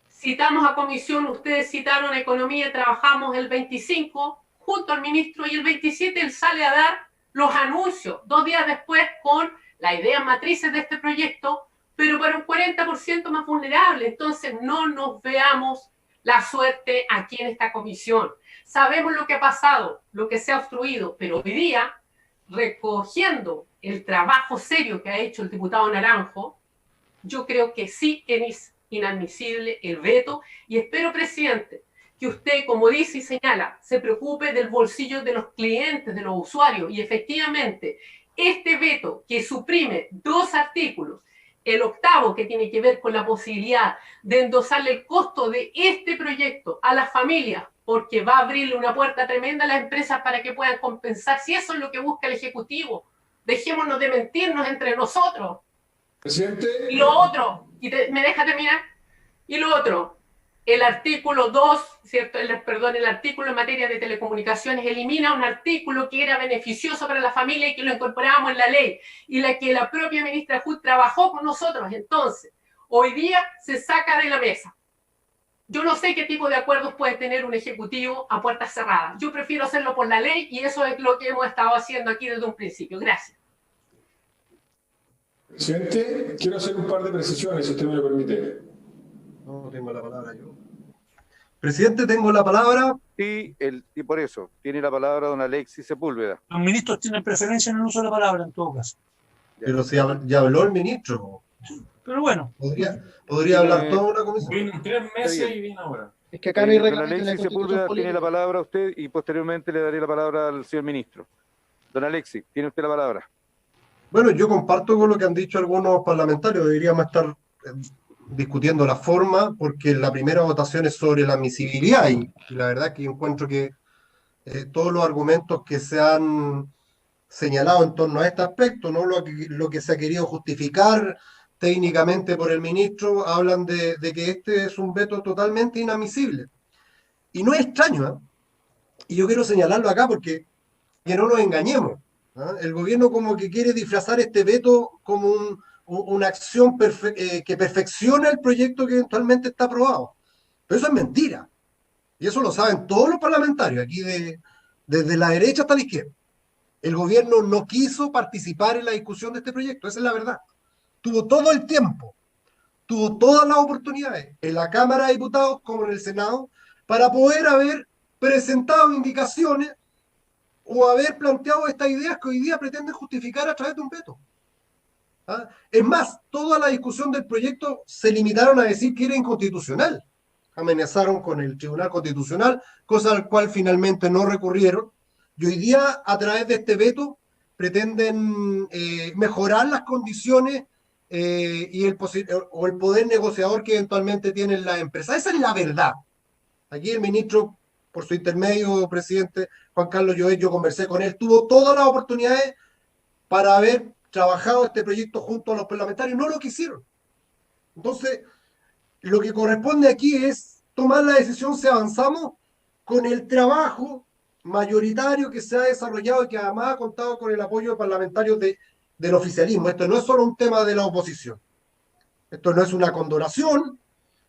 citamos a comisión, ustedes citaron a Economía, trabajamos el 25 junto al ministro y el 27 él sale a dar los anuncios, 2 días después, con las ideas matrices de este proyecto, pero para un 40% más vulnerable. Entonces no nos veamos la suerte aquí en esta comisión. Sabemos lo que ha pasado, lo que se ha obstruido, pero hoy día, recogiendo el trabajo serio que ha hecho el diputado Naranjo, yo creo que sí es inadmisible el veto y espero, presidente, que usted, como dice y señala, se preocupe del bolsillo de los clientes, de los usuarios, y efectivamente este veto que suprime 2 artículos, el 8º que tiene que ver con la posibilidad de endosarle el costo de este proyecto a las familias, porque va a abrirle una puerta tremenda a las empresas para que puedan compensar, si eso es lo que busca el Ejecutivo. Dejémonos de mentirnos entre nosotros. Presidente. Y lo otro, ¿me deja terminar? Y lo otro, el artículo 2, ¿cierto? El artículo en materia de telecomunicaciones elimina un artículo que era beneficioso para la familia y que lo incorporábamos en la ley y que la propia ministra Hood trabajó con nosotros. Entonces, hoy día se saca de la mesa. Yo no sé qué tipo de acuerdos puede tener un ejecutivo a puertas cerradas. Yo prefiero hacerlo por la ley y eso es lo que hemos estado haciendo aquí desde un principio. Gracias. Presidente, quiero hacer un par de precisiones, si usted me lo permite. No tengo la palabra yo. Presidente, tengo la palabra. Y por eso, tiene la palabra don Alexis Sepúlveda. Los ministros tienen preferencia en el uso de la palabra, en todo caso. Pero si ya habló el ministro. Pero bueno. Podría hablar toda una comisión. Vino en 3 meses y vino ahora. Es que acá no hay don reglamento en la Alexis Constitución Sepúlveda política. tiene la palabra a usted y posteriormente le daré la palabra al señor ministro. Don Alexis, tiene usted la palabra. Bueno, yo comparto con lo que han dicho algunos parlamentarios. Deberíamos estar discutiendo la forma, porque la primera votación es sobre la admisibilidad y la verdad es que yo encuentro que todos los argumentos que se han señalado en torno a este aspecto, no lo que se ha querido justificar técnicamente por el ministro, hablan de que este es un veto totalmente inadmisible. Y no es extraño, ¿eh? Y yo quiero señalarlo acá porque que no nos engañemos, ¿eh? El gobierno como que quiere disfrazar este veto como una acción que perfecciona el proyecto que eventualmente está aprobado. Pero eso es mentira. Y eso lo saben todos los parlamentarios, aquí desde la derecha hasta la izquierda. El gobierno no quiso participar en la discusión de este proyecto, esa es la verdad. Tuvo todo el tiempo, tuvo todas las oportunidades, en la Cámara de Diputados como en el Senado, para poder haber presentado indicaciones o haber planteado estas ideas que hoy día pretenden justificar a través de un veto. ¿Ah? Es más, toda la discusión del proyecto se limitaron a decir que era inconstitucional. Amenazaron con el Tribunal Constitucional, cosa al cual finalmente no recurrieron. Y hoy día, a través de este veto, pretenden mejorar las condiciones y el poder negociador que eventualmente tienen las empresas. Esa es la verdad. Aquí el ministro, por su intermedio, presidente Juan Carlos Llovet, yo conversé con él, tuvo todas las oportunidades para haber trabajado este proyecto junto a los parlamentarios, no lo quisieron. Entonces, lo que corresponde aquí es tomar la decisión si avanzamos con el trabajo mayoritario que se ha desarrollado y que además ha contado con el apoyo de parlamentarios del oficialismo. Esto no es solo un tema de la oposición. Esto no es una condonación.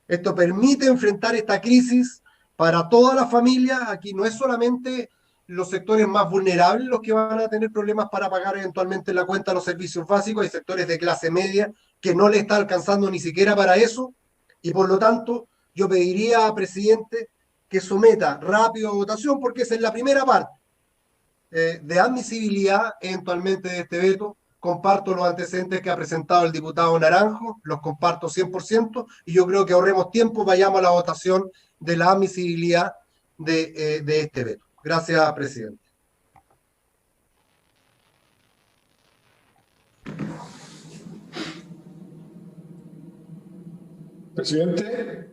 Esto permite enfrentar esta crisis para toda la familia. Aquí no es solamente los sectores más vulnerables los que van a tener problemas para pagar eventualmente la cuenta de los servicios básicos. Hay sectores de clase media que no le está alcanzando ni siquiera para eso. Y por lo tanto, yo pediría, presidente, que someta rápido a votación, porque esa es la primera parte de admisibilidad eventualmente de este veto. Comparto los antecedentes que ha presentado el diputado Naranjo, los comparto 100%, y yo creo que ahorremos tiempo, vayamos a la votación de la admisibilidad de este veto. Gracias, presidente. Presidente.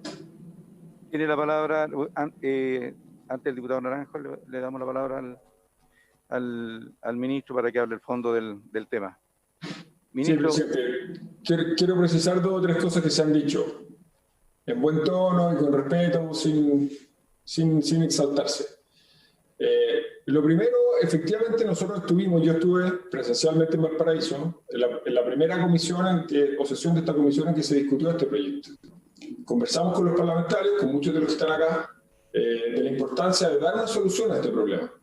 Tiene la palabra, antes del diputado Naranjo, le damos la palabra al ministro para que hable el fondo del tema. Ministro. Sí, presidente. Quiero precisar 2 o 3 cosas que se han dicho, en buen tono y con respeto, sin exaltarse. Lo primero, efectivamente nosotros yo estuve presencialmente en Valparaíso, en la primera comisión o sesión de esta comisión en que se discutió este proyecto. Conversamos con los parlamentarios, con muchos de los que están acá, de la importancia de dar una solución a este problema.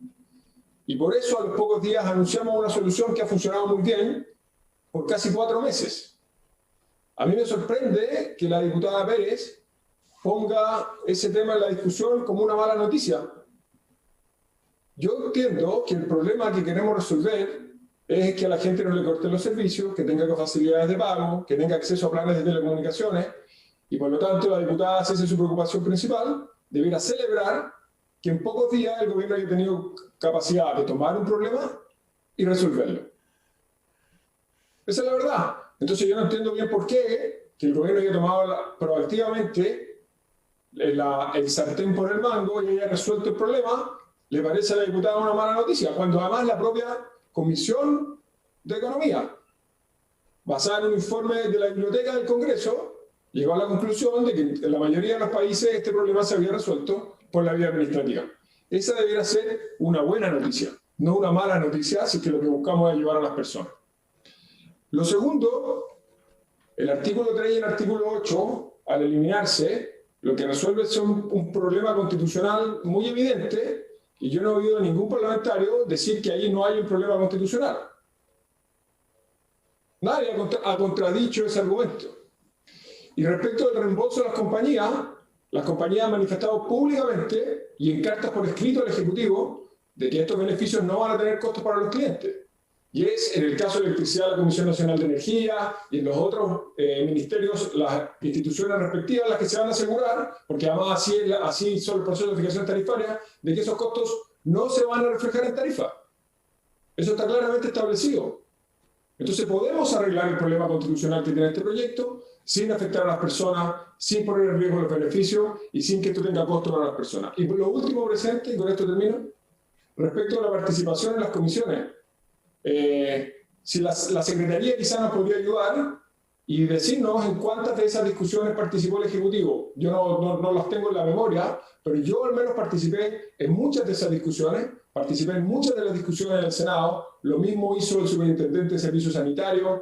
Y por eso a los pocos días anunciamos una solución que ha funcionado muy bien por casi 4 meses. A mí me sorprende que la diputada Pérez ponga ese tema en la discusión como una mala noticia. Yo entiendo que el problema que queremos resolver es que a la gente no le corten los servicios, que tenga facilidades de pago, que tenga acceso a planes de telecomunicaciones, y por lo tanto la diputada, si esa es su preocupación principal, debiera celebrar que en pocos días el gobierno haya tenido capacidad de tomar un problema y resolverlo. Esa es la verdad. Entonces yo no entiendo bien por qué que el gobierno haya tomado proactivamente el sartén por el mango y haya resuelto el problema. ¿Le parece a la diputada una mala noticia? Cuando además la propia Comisión de Economía, basada en un informe de la Biblioteca del Congreso, llegó a la conclusión de que en la mayoría de los países este problema se había resuelto por la vía administrativa. Esa debiera ser una buena noticia, no una mala noticia, si es que lo que buscamos es ayudar a las personas. Lo segundo, el artículo 3 y el artículo 8, al eliminarse, lo que resuelve es un problema constitucional muy evidente, y yo no he oído a ningún parlamentario decir que ahí no hay un problema constitucional. Nadie ha contradicho ese argumento. Y respecto del reembolso de las compañías han manifestado públicamente y en cartas por escrito al Ejecutivo de que estos beneficios no van a tener costos para los clientes. Y es en el caso de electricidad la Comisión Nacional de Energía y en los otros ministerios, las instituciones respectivas, las que se van a asegurar, porque además así son los procesos de fijación tarifaria, de que esos costos no se van a reflejar en tarifa. Eso está claramente establecido. Entonces podemos arreglar el problema constitucional que tiene este proyecto sin afectar a las personas, sin poner en riesgo los beneficios y sin que esto tenga costo para las personas. Y por lo último, presidente, y con esto termino, respecto a la participación en las comisiones. Si la Secretaría quizá nos podría ayudar y decirnos en cuántas de esas discusiones participó el Ejecutivo. Yo no las tengo en la memoria, pero yo al menos participé en muchas de esas discusiones, participé en muchas de las discusiones del Senado, lo mismo hizo el Superintendente de Servicios Sanitarios,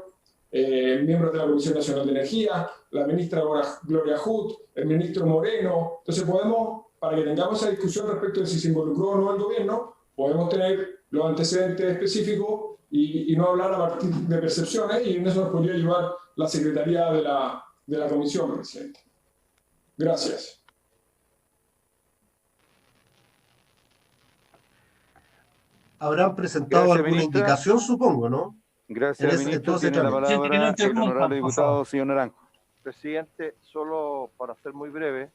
miembros de la Comisión Nacional de Energía, la ministra Gloria Hood, el ministro Moreno. Entonces podemos, para que tengamos esa discusión respecto de si se involucró o no el gobierno, podemos tener los antecedentes específicos y no hablar a partir de percepciones, y en eso nos podría ayudar la Secretaría de la Comisión, presidente. Gracias. habrán presentado Gracias, alguna ministra. indicación, supongo, ¿no? Gracias, ministro. Tiene la palabra el honorable diputado, señor Naranjo. Presidente, solo para ser muy breve,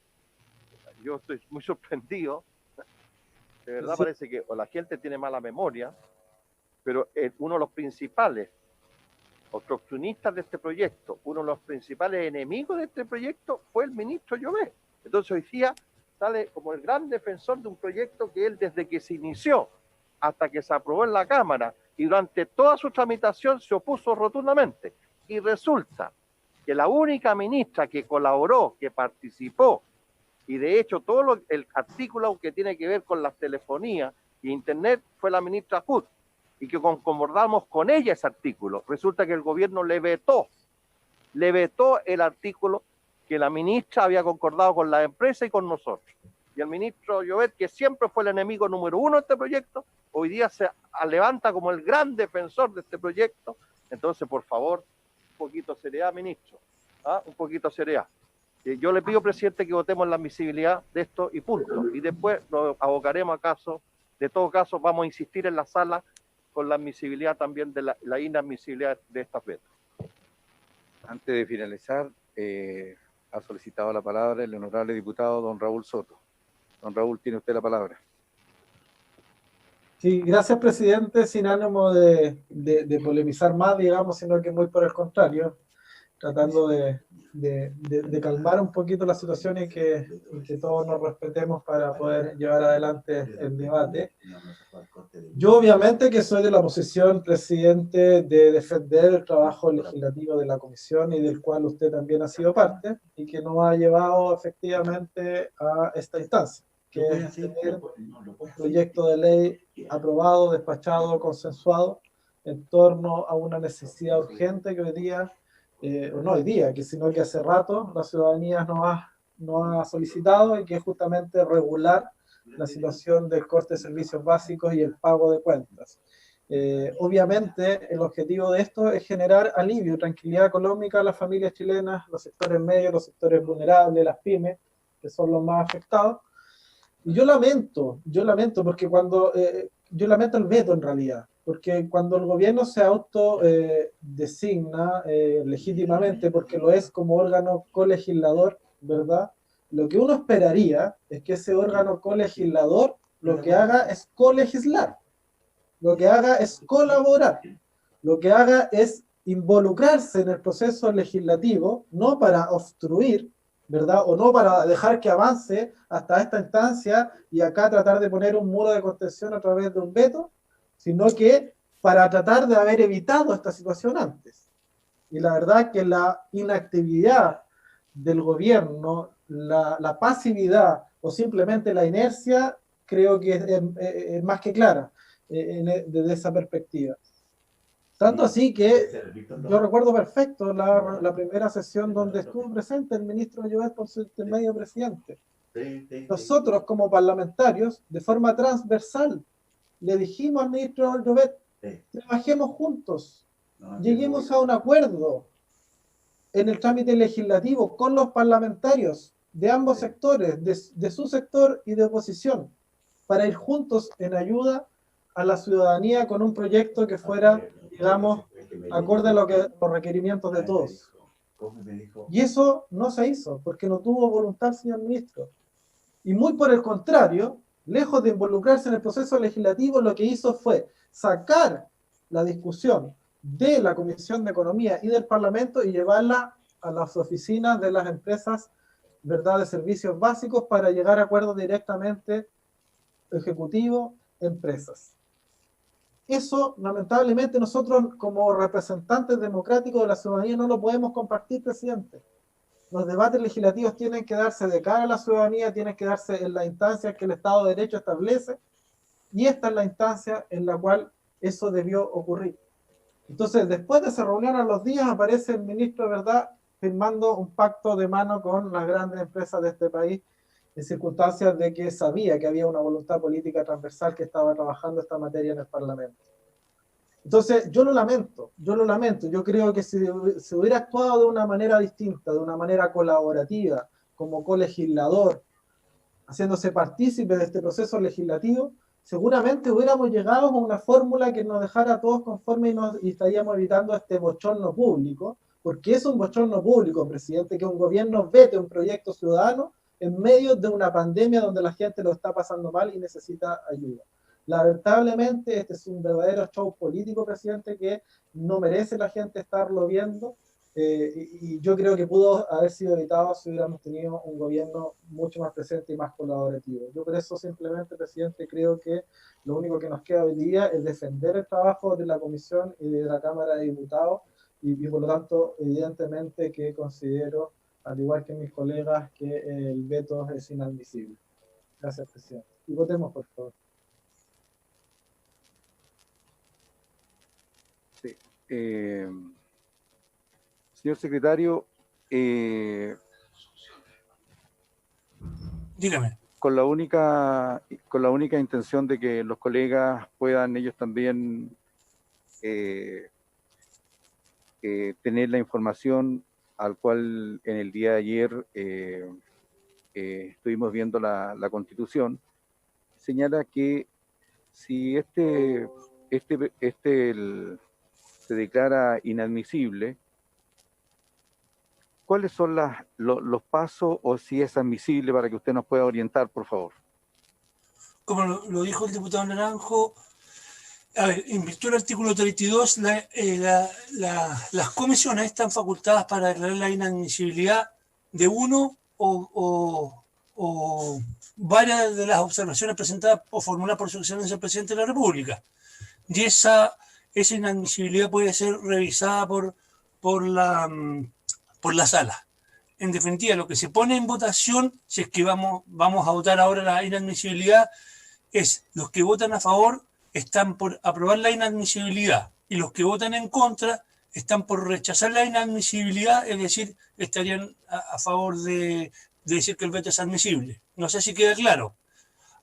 yo estoy muy sorprendido. De verdad parece que o la gente tiene mala memoria, pero uno de los principales obstruccionistas de este proyecto, uno de los principales enemigos de este proyecto fue el ministro Llobet. Entonces hoy día sale como el gran defensor de un proyecto que él desde que se inició hasta que se aprobó en la Cámara y durante toda su tramitación se opuso rotundamente. Y resulta que la única ministra que colaboró, que participó, y de hecho todo el artículo que tiene que ver con las telefonías y internet fue la ministra Hood, y que concordamos con ella ese artículo. Resulta que el gobierno le vetó el artículo que la ministra había concordado con la empresa y con nosotros. Y el ministro Llobet, que siempre fue el enemigo número uno de este proyecto, hoy día se levanta como el gran defensor de este proyecto. Entonces, por favor, un poquito de seriedad, ministro. Un poquito de seriedad. Yo le pido, presidente, que votemos la admisibilidad de esto y punto. Y después nos abocaremos a caso. De todo caso, vamos a insistir en la sala con la admisibilidad también de la inadmisibilidad de estas vetos. Antes de finalizar, ha solicitado la palabra el honorable diputado don Raúl Soto. Don Raúl, tiene usted la palabra. Sí, gracias, presidente, sin ánimo de polemizar más, digamos, sino que muy por el contrario, tratando de calmar un poquito la situación y que todos nos respetemos para poder llevar adelante el debate. Yo obviamente que soy de la posición, presidente, de defender el trabajo legislativo de la comisión y del cual usted también ha sido parte y que nos ha llevado efectivamente a esta instancia, que es tener un proyecto de ley aprobado, despachado, consensuado en torno a una necesidad urgente que hoy día, no hoy día, sino que hace rato la ciudadanía nos ha solicitado y que es justamente regular la situación del corte de servicios básicos y el pago de cuentas. Obviamente el objetivo de esto es generar alivio y tranquilidad económica a las familias chilenas, los sectores medios, los sectores vulnerables, las pymes, que son los más afectados. Y yo lamento porque yo lamento el veto en realidad, porque cuando el gobierno se autodesigna legítimamente, porque lo es como órgano colegislador, ¿verdad? Lo que uno esperaría es que ese órgano colegislador lo que haga es colegislar, lo que haga es colaborar, lo que haga es involucrarse en el proceso legislativo, no para obstruir, ¿verdad? O no para dejar que avance hasta esta instancia y acá tratar de poner un muro de contención a través de un veto, sino que para tratar de haber evitado esta situación antes. Y la verdad que la inactividad del gobierno, la pasividad o simplemente la inercia, creo que es más que clara desde esa perspectiva. Tanto así que yo recuerdo perfecto la primera sesión donde estuvo presente el ministro Llobet por su intermedio presidente. Nosotros como parlamentarios, de forma transversal, le dijimos al ministro Llobet, trabajemos juntos, lleguemos a un acuerdo en el trámite legislativo con los parlamentarios de ambos sectores, de su sector y de oposición, para ir juntos en ayuda a la ciudadanía con un proyecto que fuera, digamos, acorde a los requerimientos de todos. Y eso no se hizo, porque no tuvo voluntad, señor ministro. Y muy por el contrario, lejos de involucrarse en el proceso legislativo, lo que hizo fue sacar la discusión de la Comisión de Economía y del Parlamento y llevarla a las oficinas de las empresas, ¿verdad?, de servicios básicos para llegar a acuerdos directamente ejecutivo, empresas. Eso, lamentablemente, nosotros como representantes democráticos de la ciudadanía no lo podemos compartir, presidente. Los debates legislativos tienen que darse de cara a la ciudadanía, tienen que darse en la instancia que el Estado de Derecho establece, y esta es la instancia en la cual eso debió ocurrir. Entonces, después de esa reunión, a los días aparece el ministro, ¿verdad?, firmando un pacto de mano con las grandes empresas de este país, en circunstancias de que sabía que había una voluntad política transversal que estaba trabajando esta materia en el Parlamento. Entonces, yo lo lamento, yo creo que si se hubiera actuado de una manera distinta, de una manera colaborativa, como colegislador, haciéndose partícipe de este proceso legislativo, seguramente hubiéramos llegado a una fórmula que nos dejara a todos conformes y estaríamos evitando este bochorno público, porque es un bochorno público, presidente, que un gobierno vete un proyecto ciudadano en medio de una pandemia donde la gente lo está pasando mal y necesita ayuda. Lamentablemente, este es un verdadero show político, presidente, que no merece la gente estarlo viendo. Y yo creo que pudo haber sido evitado si hubiéramos tenido un gobierno mucho más presente y más colaborativo. Yo por eso simplemente, presidente, creo que lo único que nos queda hoy día es defender el trabajo de la Comisión y de la Cámara de Diputados y por lo tanto, evidentemente que considero, al igual que mis colegas, que el veto es inadmisible. Gracias, presidente. Y votemos, por favor. Sí. Señor secretario, dígame. Con la única intención de que los colegas puedan ellos también tener la información al cual en el día de ayer estuvimos viendo la Constitución, señala que si se declara inadmisible, ¿cuáles son los pasos o si es admisible para que usted nos pueda orientar, por favor? Como lo dijo el diputado Naranjo, a ver, en virtud del artículo 32, las comisiones están facultadas para declarar la inadmisibilidad de uno o varias de las observaciones presentadas o formuladas por su excelencia el presidente de la República. Y esa inadmisibilidad puede ser revisada por la sala. En definitiva, lo que se pone en votación, si es que vamos a votar ahora la inadmisibilidad, es los que votan a favor están por aprobar la inadmisibilidad y los que votan en contra están por rechazar la inadmisibilidad, es decir, estarían a favor de decir que el veto es admisible. No sé si queda claro.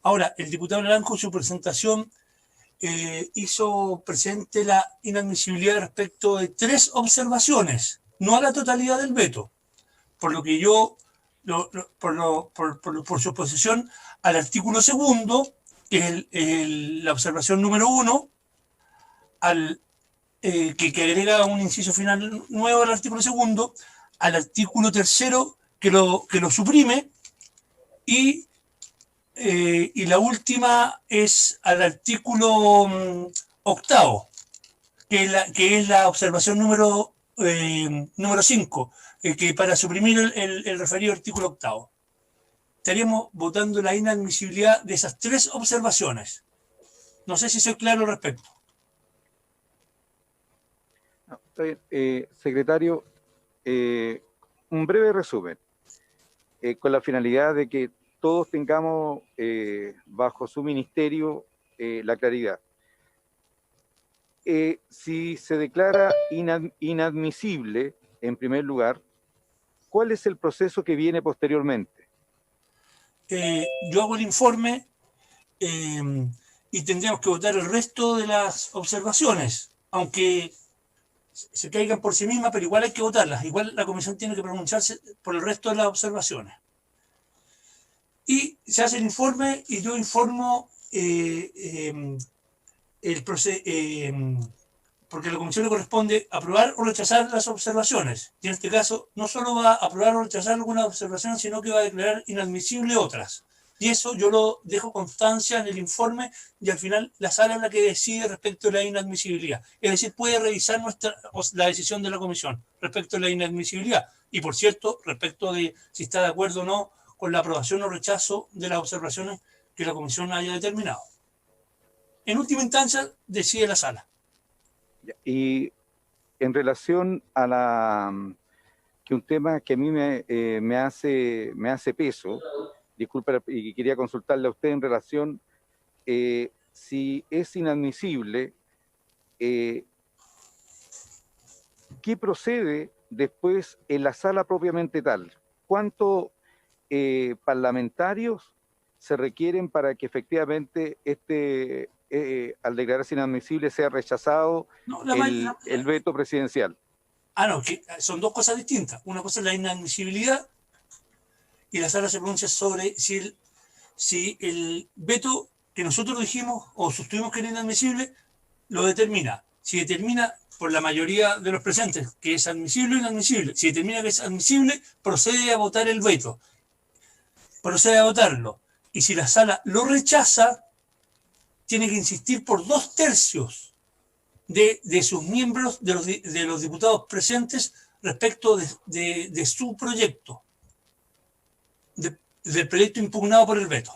Ahora, el diputado Naranjo en su presentación hizo presente la inadmisibilidad respecto de 3 observaciones, no a la totalidad del veto, por lo que yo, por su oposición al artículo 2, que es la observación número 1, que agrega un inciso final nuevo al artículo 2, al artículo 3 que lo suprime, y la última es al artículo 8, que es la observación número 5, que para suprimir el referido artículo 8. Estaríamos votando la inadmisibilidad de esas 3 observaciones. No sé si soy claro al respecto. Secretario, un breve resumen, con la finalidad de que todos tengamos bajo su ministerio la claridad. Si se declara inadmisible, en primer lugar, ¿cuál es el proceso que viene posteriormente? Yo hago el informe y tendríamos que votar el resto de las observaciones, aunque se caigan por sí mismas, pero igual hay que votarlas. Igual la comisión tiene que pronunciarse por el resto de las observaciones. Y se hace el informe y yo informo porque a la comisión le corresponde aprobar o rechazar las observaciones. Y en este caso, no solo va a aprobar o rechazar algunas observaciones, sino que va a declarar inadmisible otras. Y eso yo lo dejo constancia en el informe y al final la sala es la que decide respecto a la inadmisibilidad. Es decir, puede revisar la decisión de la comisión respecto a la inadmisibilidad. Y por cierto, respecto de si está de acuerdo o no con la aprobación o rechazo de las observaciones que la comisión haya determinado. En última instancia, decide la sala. Y en relación a que un tema que a mí me hace peso, disculpe, y quería consultarle a usted en relación, si es inadmisible, ¿qué procede después en la sala propiamente tal? ¿Cuántos parlamentarios se requieren para que efectivamente al declararse inadmisible sea rechazado el veto presidencial? No, que son 2 cosas distintas. Una cosa es la inadmisibilidad y la sala se pronuncia sobre si el veto que nosotros dijimos o sostuvimos que era inadmisible, lo determina. Si determina por la mayoría de los presentes que es admisible o inadmisible, si determina que es admisible, procede a votar el veto. Procede a votarlo. Y si la sala lo rechaza, tiene que insistir por 2/3 de sus miembros, de los diputados presentes, respecto de su proyecto, del proyecto impugnado por el veto.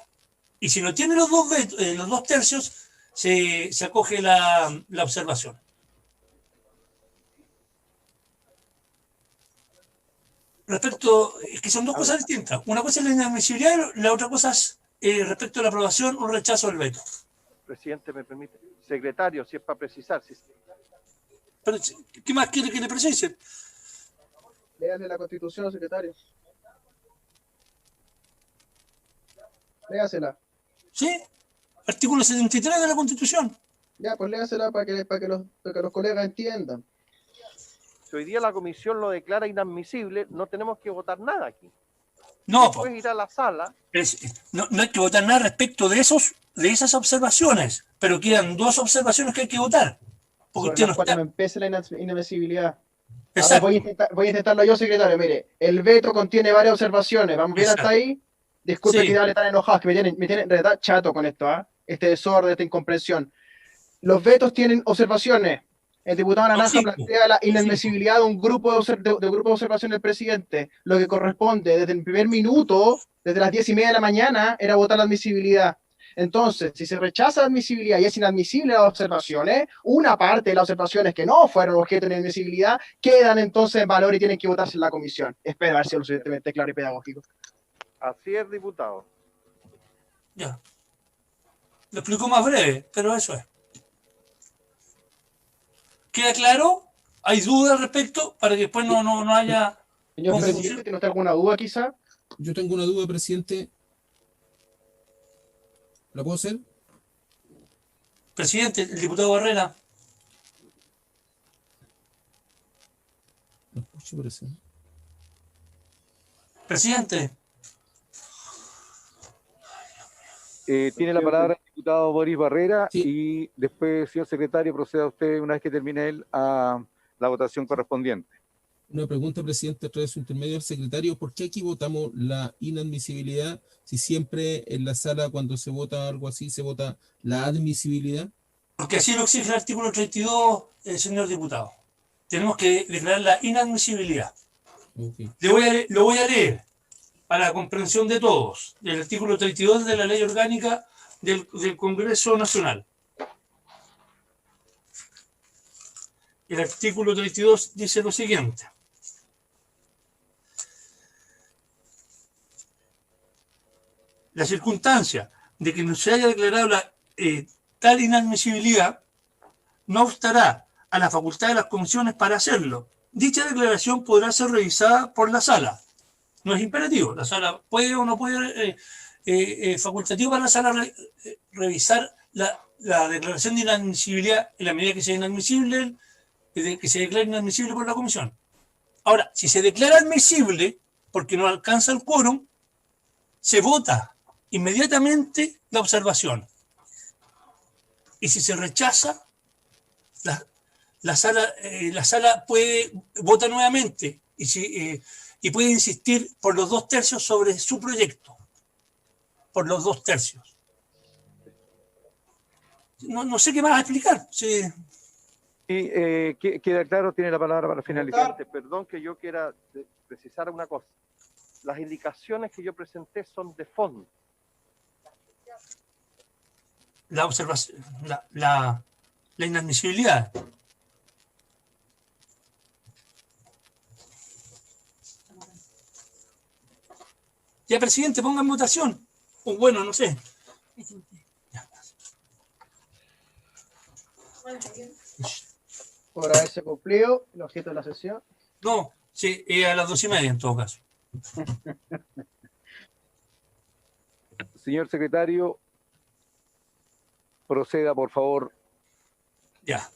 Y si no tiene los 2/3, se acoge la observación. Respecto, es que son dos cosas distintas. Una cosa es la inadmisibilidad, la otra cosa es respecto a la aprobación o rechazo del veto. Presidente, me permite. Secretario, si es para precisar. Si... Pero, ¿qué más quiere que le precise? Léale la Constitución, secretario. Léasela. ¿Sí? Artículo 73 de la Constitución. Ya, pues léasela para que los colegas entiendan. Si hoy día la comisión lo declara inadmisible, no tenemos que votar nada aquí. No, después ir a la sala. No hay que votar nada respecto de esas observaciones, pero quedan 2 observaciones que hay que votar. Porque usted no está... Cuando empiece la inadmisibilidad. Exacto. Voy a intentarlo yo, secretario. Mire, el veto contiene varias observaciones. ¿Vamos bien hasta ahí? Disculpe que hable tan enojado, que me tienen de verdad chato con esto, este desorden, esta incomprensión. Los vetos tienen observaciones. El diputado Naranja plantea la inadmisibilidad de un grupo de observación del presidente. Lo que corresponde desde el primer minuto, desde las 10:30 de la mañana, era votar la admisibilidad. Entonces, si se rechaza la admisibilidad y es inadmisible las observaciones, una parte de las observaciones que no fueron objeto de inadmisibilidad quedan entonces en valor y tienen que votarse en la comisión. Espero haber sido lo suficientemente claro y pedagógico. Así es, diputado. Ya. Lo explico más breve, pero eso es. ¿Queda claro? ¿Hay dudas al respecto? Para que después no haya... Señor presidente, ¿tiene usted alguna duda quizá? Yo tengo una duda, presidente. ¿La puedo hacer? Presidente, el diputado Barrera. No escucho, presidente. Presidente. Tiene la palabra el diputado Boris Barrera y después, señor secretario, proceda usted, una vez que termine él, a la votación correspondiente. Una pregunta, presidente, a través de su intermedio al secretario. ¿Por qué aquí votamos la inadmisibilidad si siempre en la sala cuando se vota algo así se vota la admisibilidad? Porque así lo exige el artículo 32, señor diputado. Tenemos que declarar la inadmisibilidad. Okay. Lo voy a leer para la comprensión de todos, del artículo 32 de la Ley Orgánica del Congreso Nacional. El artículo 32 dice lo siguiente. La circunstancia de que no se haya declarado tal inadmisibilidad no obstará a la facultad de las comisiones para hacerlo. Dicha declaración podrá ser revisada por la sala. No es imperativo. La sala puede o no puede, facultativo para la sala revisar la declaración de inadmisibilidad en la medida que sea inadmisible, que se declare inadmisible por la comisión. Ahora, si se declara admisible porque no alcanza el quórum, se vota inmediatamente la observación. Y si se rechaza, la sala vota nuevamente y puede insistir por los 2/3 sobre su proyecto. Por los 2/3. No sé qué más explicar. Sí. Queda claro, tiene la palabra para finalizar. Perdón que yo quiera precisar una cosa. Las indicaciones que yo presenté son de fondo. La observación, la inadmisibilidad. Ya, presidente, ponga en votación. O bueno, no sé. Por haberse cumplido el objeto de la sesión. No, sí, a las 2:30 en todo caso. Señor secretario, proceda, por favor. Ya.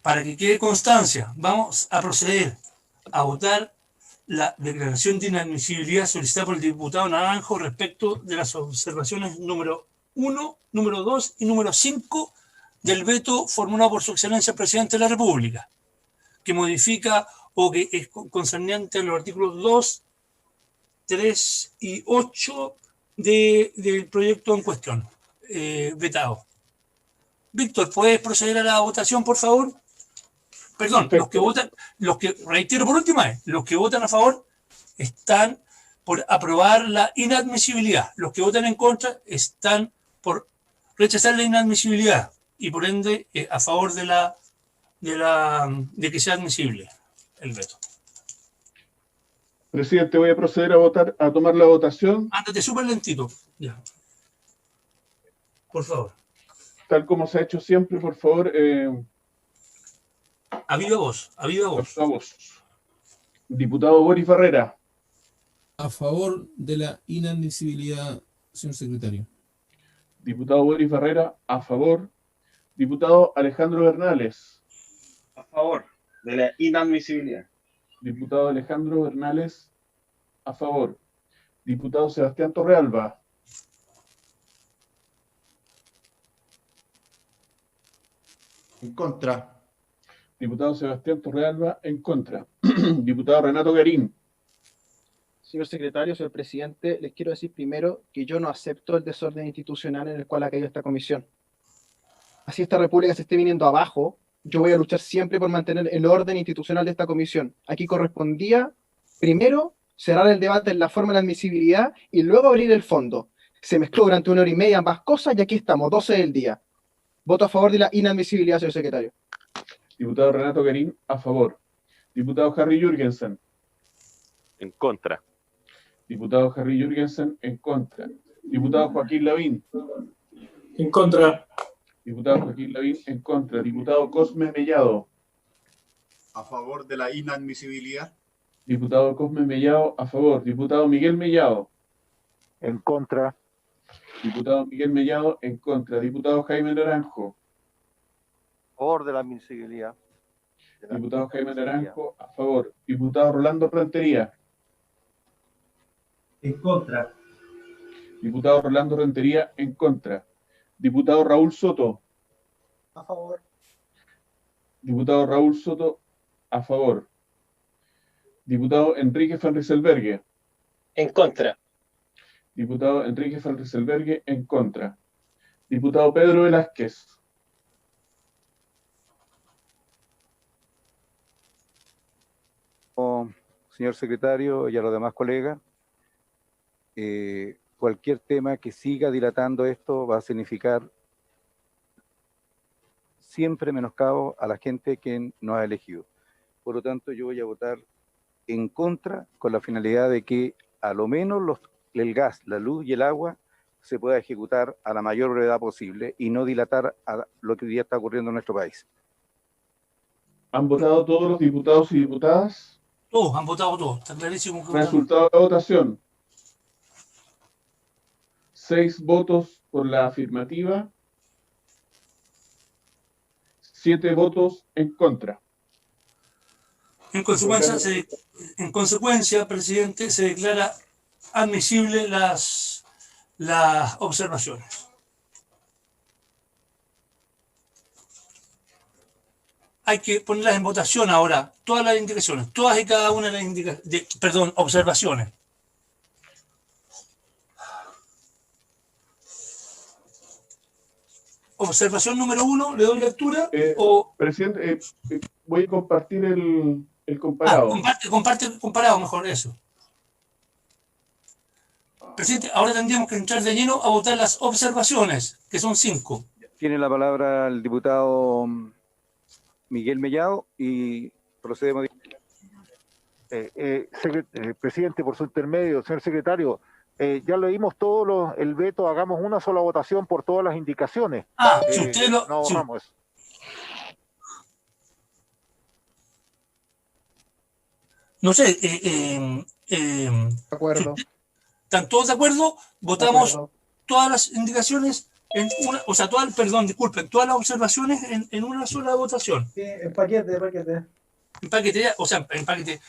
Para que quede constancia, vamos a proceder a votar la declaración de inadmisibilidad solicitada por el diputado Naranjo respecto de las observaciones número 1, número 2 y número 5 del veto formulado por su excelencia el presidente de la República, que modifica o que es concerniente a los artículos 2, 3 y 8 del proyecto en cuestión, vetado. Víctor, ¿puedes proceder a la votación, por favor? Perdón, reitero por última vez, los que votan a favor están por aprobar la inadmisibilidad. Los que votan en contra están por rechazar la inadmisibilidad y por ende a favor de que sea admisible el veto. Presidente, voy a proceder a tomar la votación. Ándate súper lentito. Ya. Por favor. Tal como se ha hecho siempre, por favor. A viva voz, a viva voz. A viva voz. Diputado Boris Barrera. A favor de la inadmisibilidad, señor secretario. Diputado Boris Barrera, a favor. Diputado Alejandro Bernales. A favor de la inadmisibilidad. Diputado Alejandro Bernales, a favor. Diputado Sebastián Torrealba. En contra. Diputado Sebastián Torrealba, en contra. Diputado Renato Garín. Señor secretario, señor presidente, les quiero decir primero que yo no acepto el desorden institucional en el cual ha caído esta comisión. Así esta república se esté viniendo abajo, yo voy a luchar siempre por mantener el orden institucional de esta comisión. Aquí correspondía, primero, cerrar el debate en la forma de la admisibilidad y luego abrir el fondo. Se mezcló durante 1 hora y media ambas cosas y aquí estamos, 12 del día. Voto a favor de la inadmisibilidad, señor secretario. Diputado Renato Garín, a favor. Diputado Harry Jürgensen. En contra. Diputado Harry Jürgensen, en contra. Diputado Joaquín Lavín. En contra. Diputado Joaquín Lavín, en contra. Diputado Cosme Mellado. A favor de la inadmisibilidad. Diputado Cosme Mellado, a favor. Diputado Miguel Mellado. En contra. Diputado Miguel Mellado, en contra. Diputado Jaime Naranjo. A favor de la admisibilidad. Diputado Jaime Naranjo, a favor. Diputado Rolando Rentería. En contra. Diputado Rolando Rentería, en contra. Diputado Raúl Soto. A favor. Diputado Raúl Soto, a favor. Diputado Enrique Van Rysselberghe. En contra. Diputado Enrique Van Rysselberghe, en contra. Diputado Pedro Velázquez. Señor secretario y a los demás colegas, cualquier tema que siga dilatando esto va a significar siempre menoscabo a la gente que nos ha elegido. Por lo tanto, yo voy a votar en contra con la finalidad de que a lo menos el gas, la luz y el agua se pueda ejecutar a la mayor brevedad posible y no dilatar a lo que hoy día está ocurriendo en nuestro país. ¿Han votado todos los diputados y diputadas? Todos, han votado todos. Está clarísimo que Resultado de la votación. 6 votos por la afirmativa, 7 votos en contra. En consecuencia, presidente, se declara admisible las observaciones. Hay que ponerlas en votación ahora, todas las indicaciones, todas y cada una de las observaciones. Observación número 1, ¿le doy lectura? Presidente, voy a compartir el comparado. Comparte comparado mejor, eso. Presidente, ahora tendríamos que entrar de lleno a votar las observaciones, que son 5. Tiene la palabra el diputado Miguel Mellado y procedemos. Presidente, por su intermedio, señor secretario, ya leímos todo el veto, hagamos una sola votación por todas las indicaciones. Si usted lo... No borramos eso. No sé, De acuerdo. ¿están todos de acuerdo? Votamos todas las indicaciones en una, o sea, todas las observaciones en una sola votación. Sí, en paquete. En paquete, o sea, en paquete,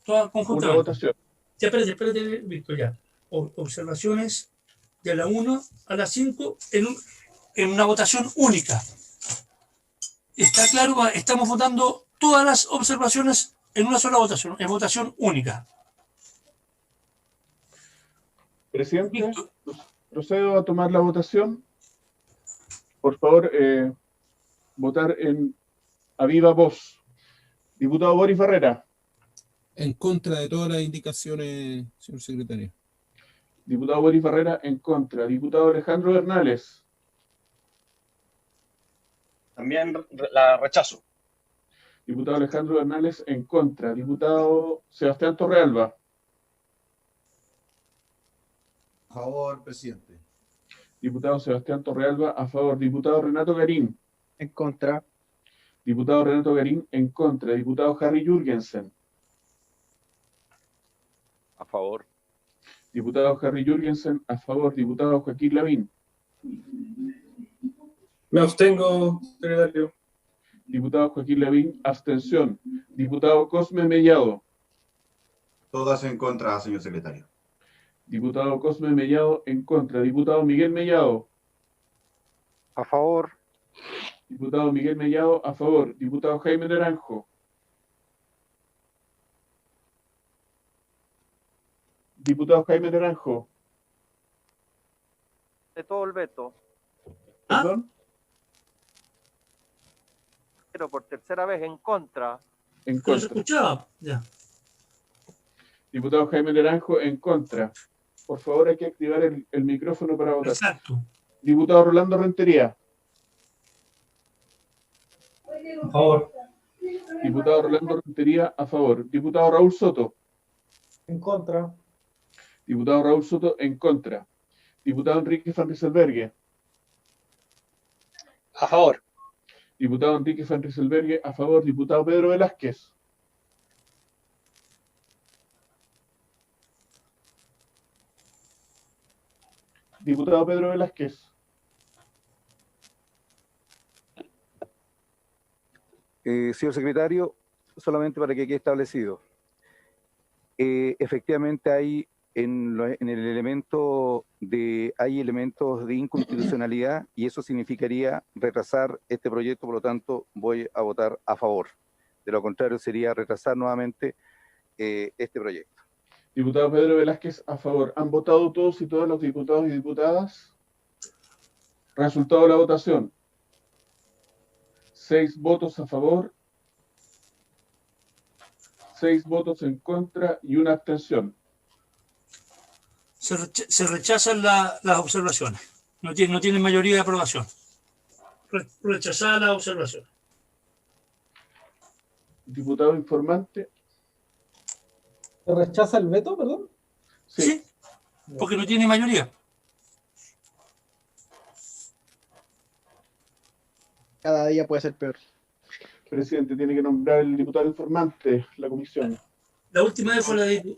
toda conjuntamente. Una votación. Ya, espérate, Víctor, ya. Observaciones de la 1 a la 5 en una votación única. Está claro, estamos votando todas las observaciones en una sola votación, en votación única. Presidente, procedo a tomar la votación. Por favor, votar a viva voz. Diputado Boris Barrera. En contra de todas las indicaciones, señor secretario. Diputado Boris Barrera, en contra. Diputado Alejandro Bernales. También la rechazo. Diputado Alejandro Bernales, en contra. Diputado Sebastián Torrealba. A favor, presidente. Diputado Sebastián Torrealba, a favor. Diputado Renato Garín. En contra. Diputado Renato Garín, en contra. Diputado Harry Jürgensen. A favor. Diputado Harry Jürgensen, a favor. Diputado Joaquín Lavín. Me abstengo, secretario. Diputado Joaquín Lavín, abstención. Diputado Cosme Mellado. Todas en contra, señor secretario. Diputado Cosme Mellado, en contra. Diputado Miguel Mellado. A favor. Diputado Miguel Mellado, a favor. Diputado Jaime Naranjo. Diputado Jaime Naranjo. De todo el veto, ¿Perdón? pero por tercera vez en contra. En No se contra. escuchaba. Ya. Diputado Jaime Naranjo, en contra. Por favor, hay que activar el micrófono para votar. Exacto. Diputado Rolando Rentería. A favor. Diputado Rolando Rentería, a favor. Diputado Raúl Soto. En contra. Diputado Raúl Soto, en contra. Diputado Enrique Van Rieselberghe. A favor. Diputado Enrique Van Rieselberghe, a favor. Diputado Pedro Velázquez. Diputado Pedro Velázquez. Señor secretario, solamente para que quede establecido. Efectivamente hay en el elemento hay elementos de inconstitucionalidad y eso significaría retrasar este proyecto, por lo tanto voy a votar a favor. De lo contrario sería retrasar nuevamente este proyecto. Diputado Pedro Velázquez, a favor. ¿Han votado todos y todas los diputados y diputadas? Resultado de la votación. 6 votos a favor, 6 votos en contra y una abstención. Se rechazan las observaciones. No tienen mayoría de aprobación. Rechazar las observaciones. Diputado informante. ¿Se rechaza el veto, perdón? Sí, porque no tiene mayoría. Cada día puede ser peor. Presidente, tiene que nombrar el diputado informante, la comisión. La última vez fue la de...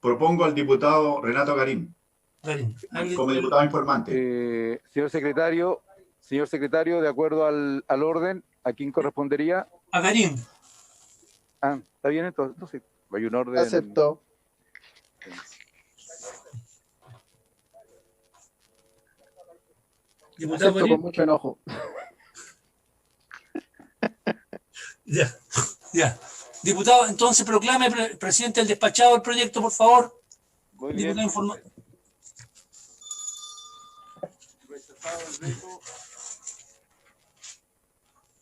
Propongo al diputado Renato Garín Garín. como diputado informante. Señor secretario, de acuerdo al orden, ¿a quién correspondería? A Garín. Ah, está bien entonces. Hay un orden. Acepto. Diputado Acepto con mucho enojo. Ya. Diputado, entonces proclame presidente el despachado del proyecto, por favor. Muy bien. Diputado Rechazado el veto.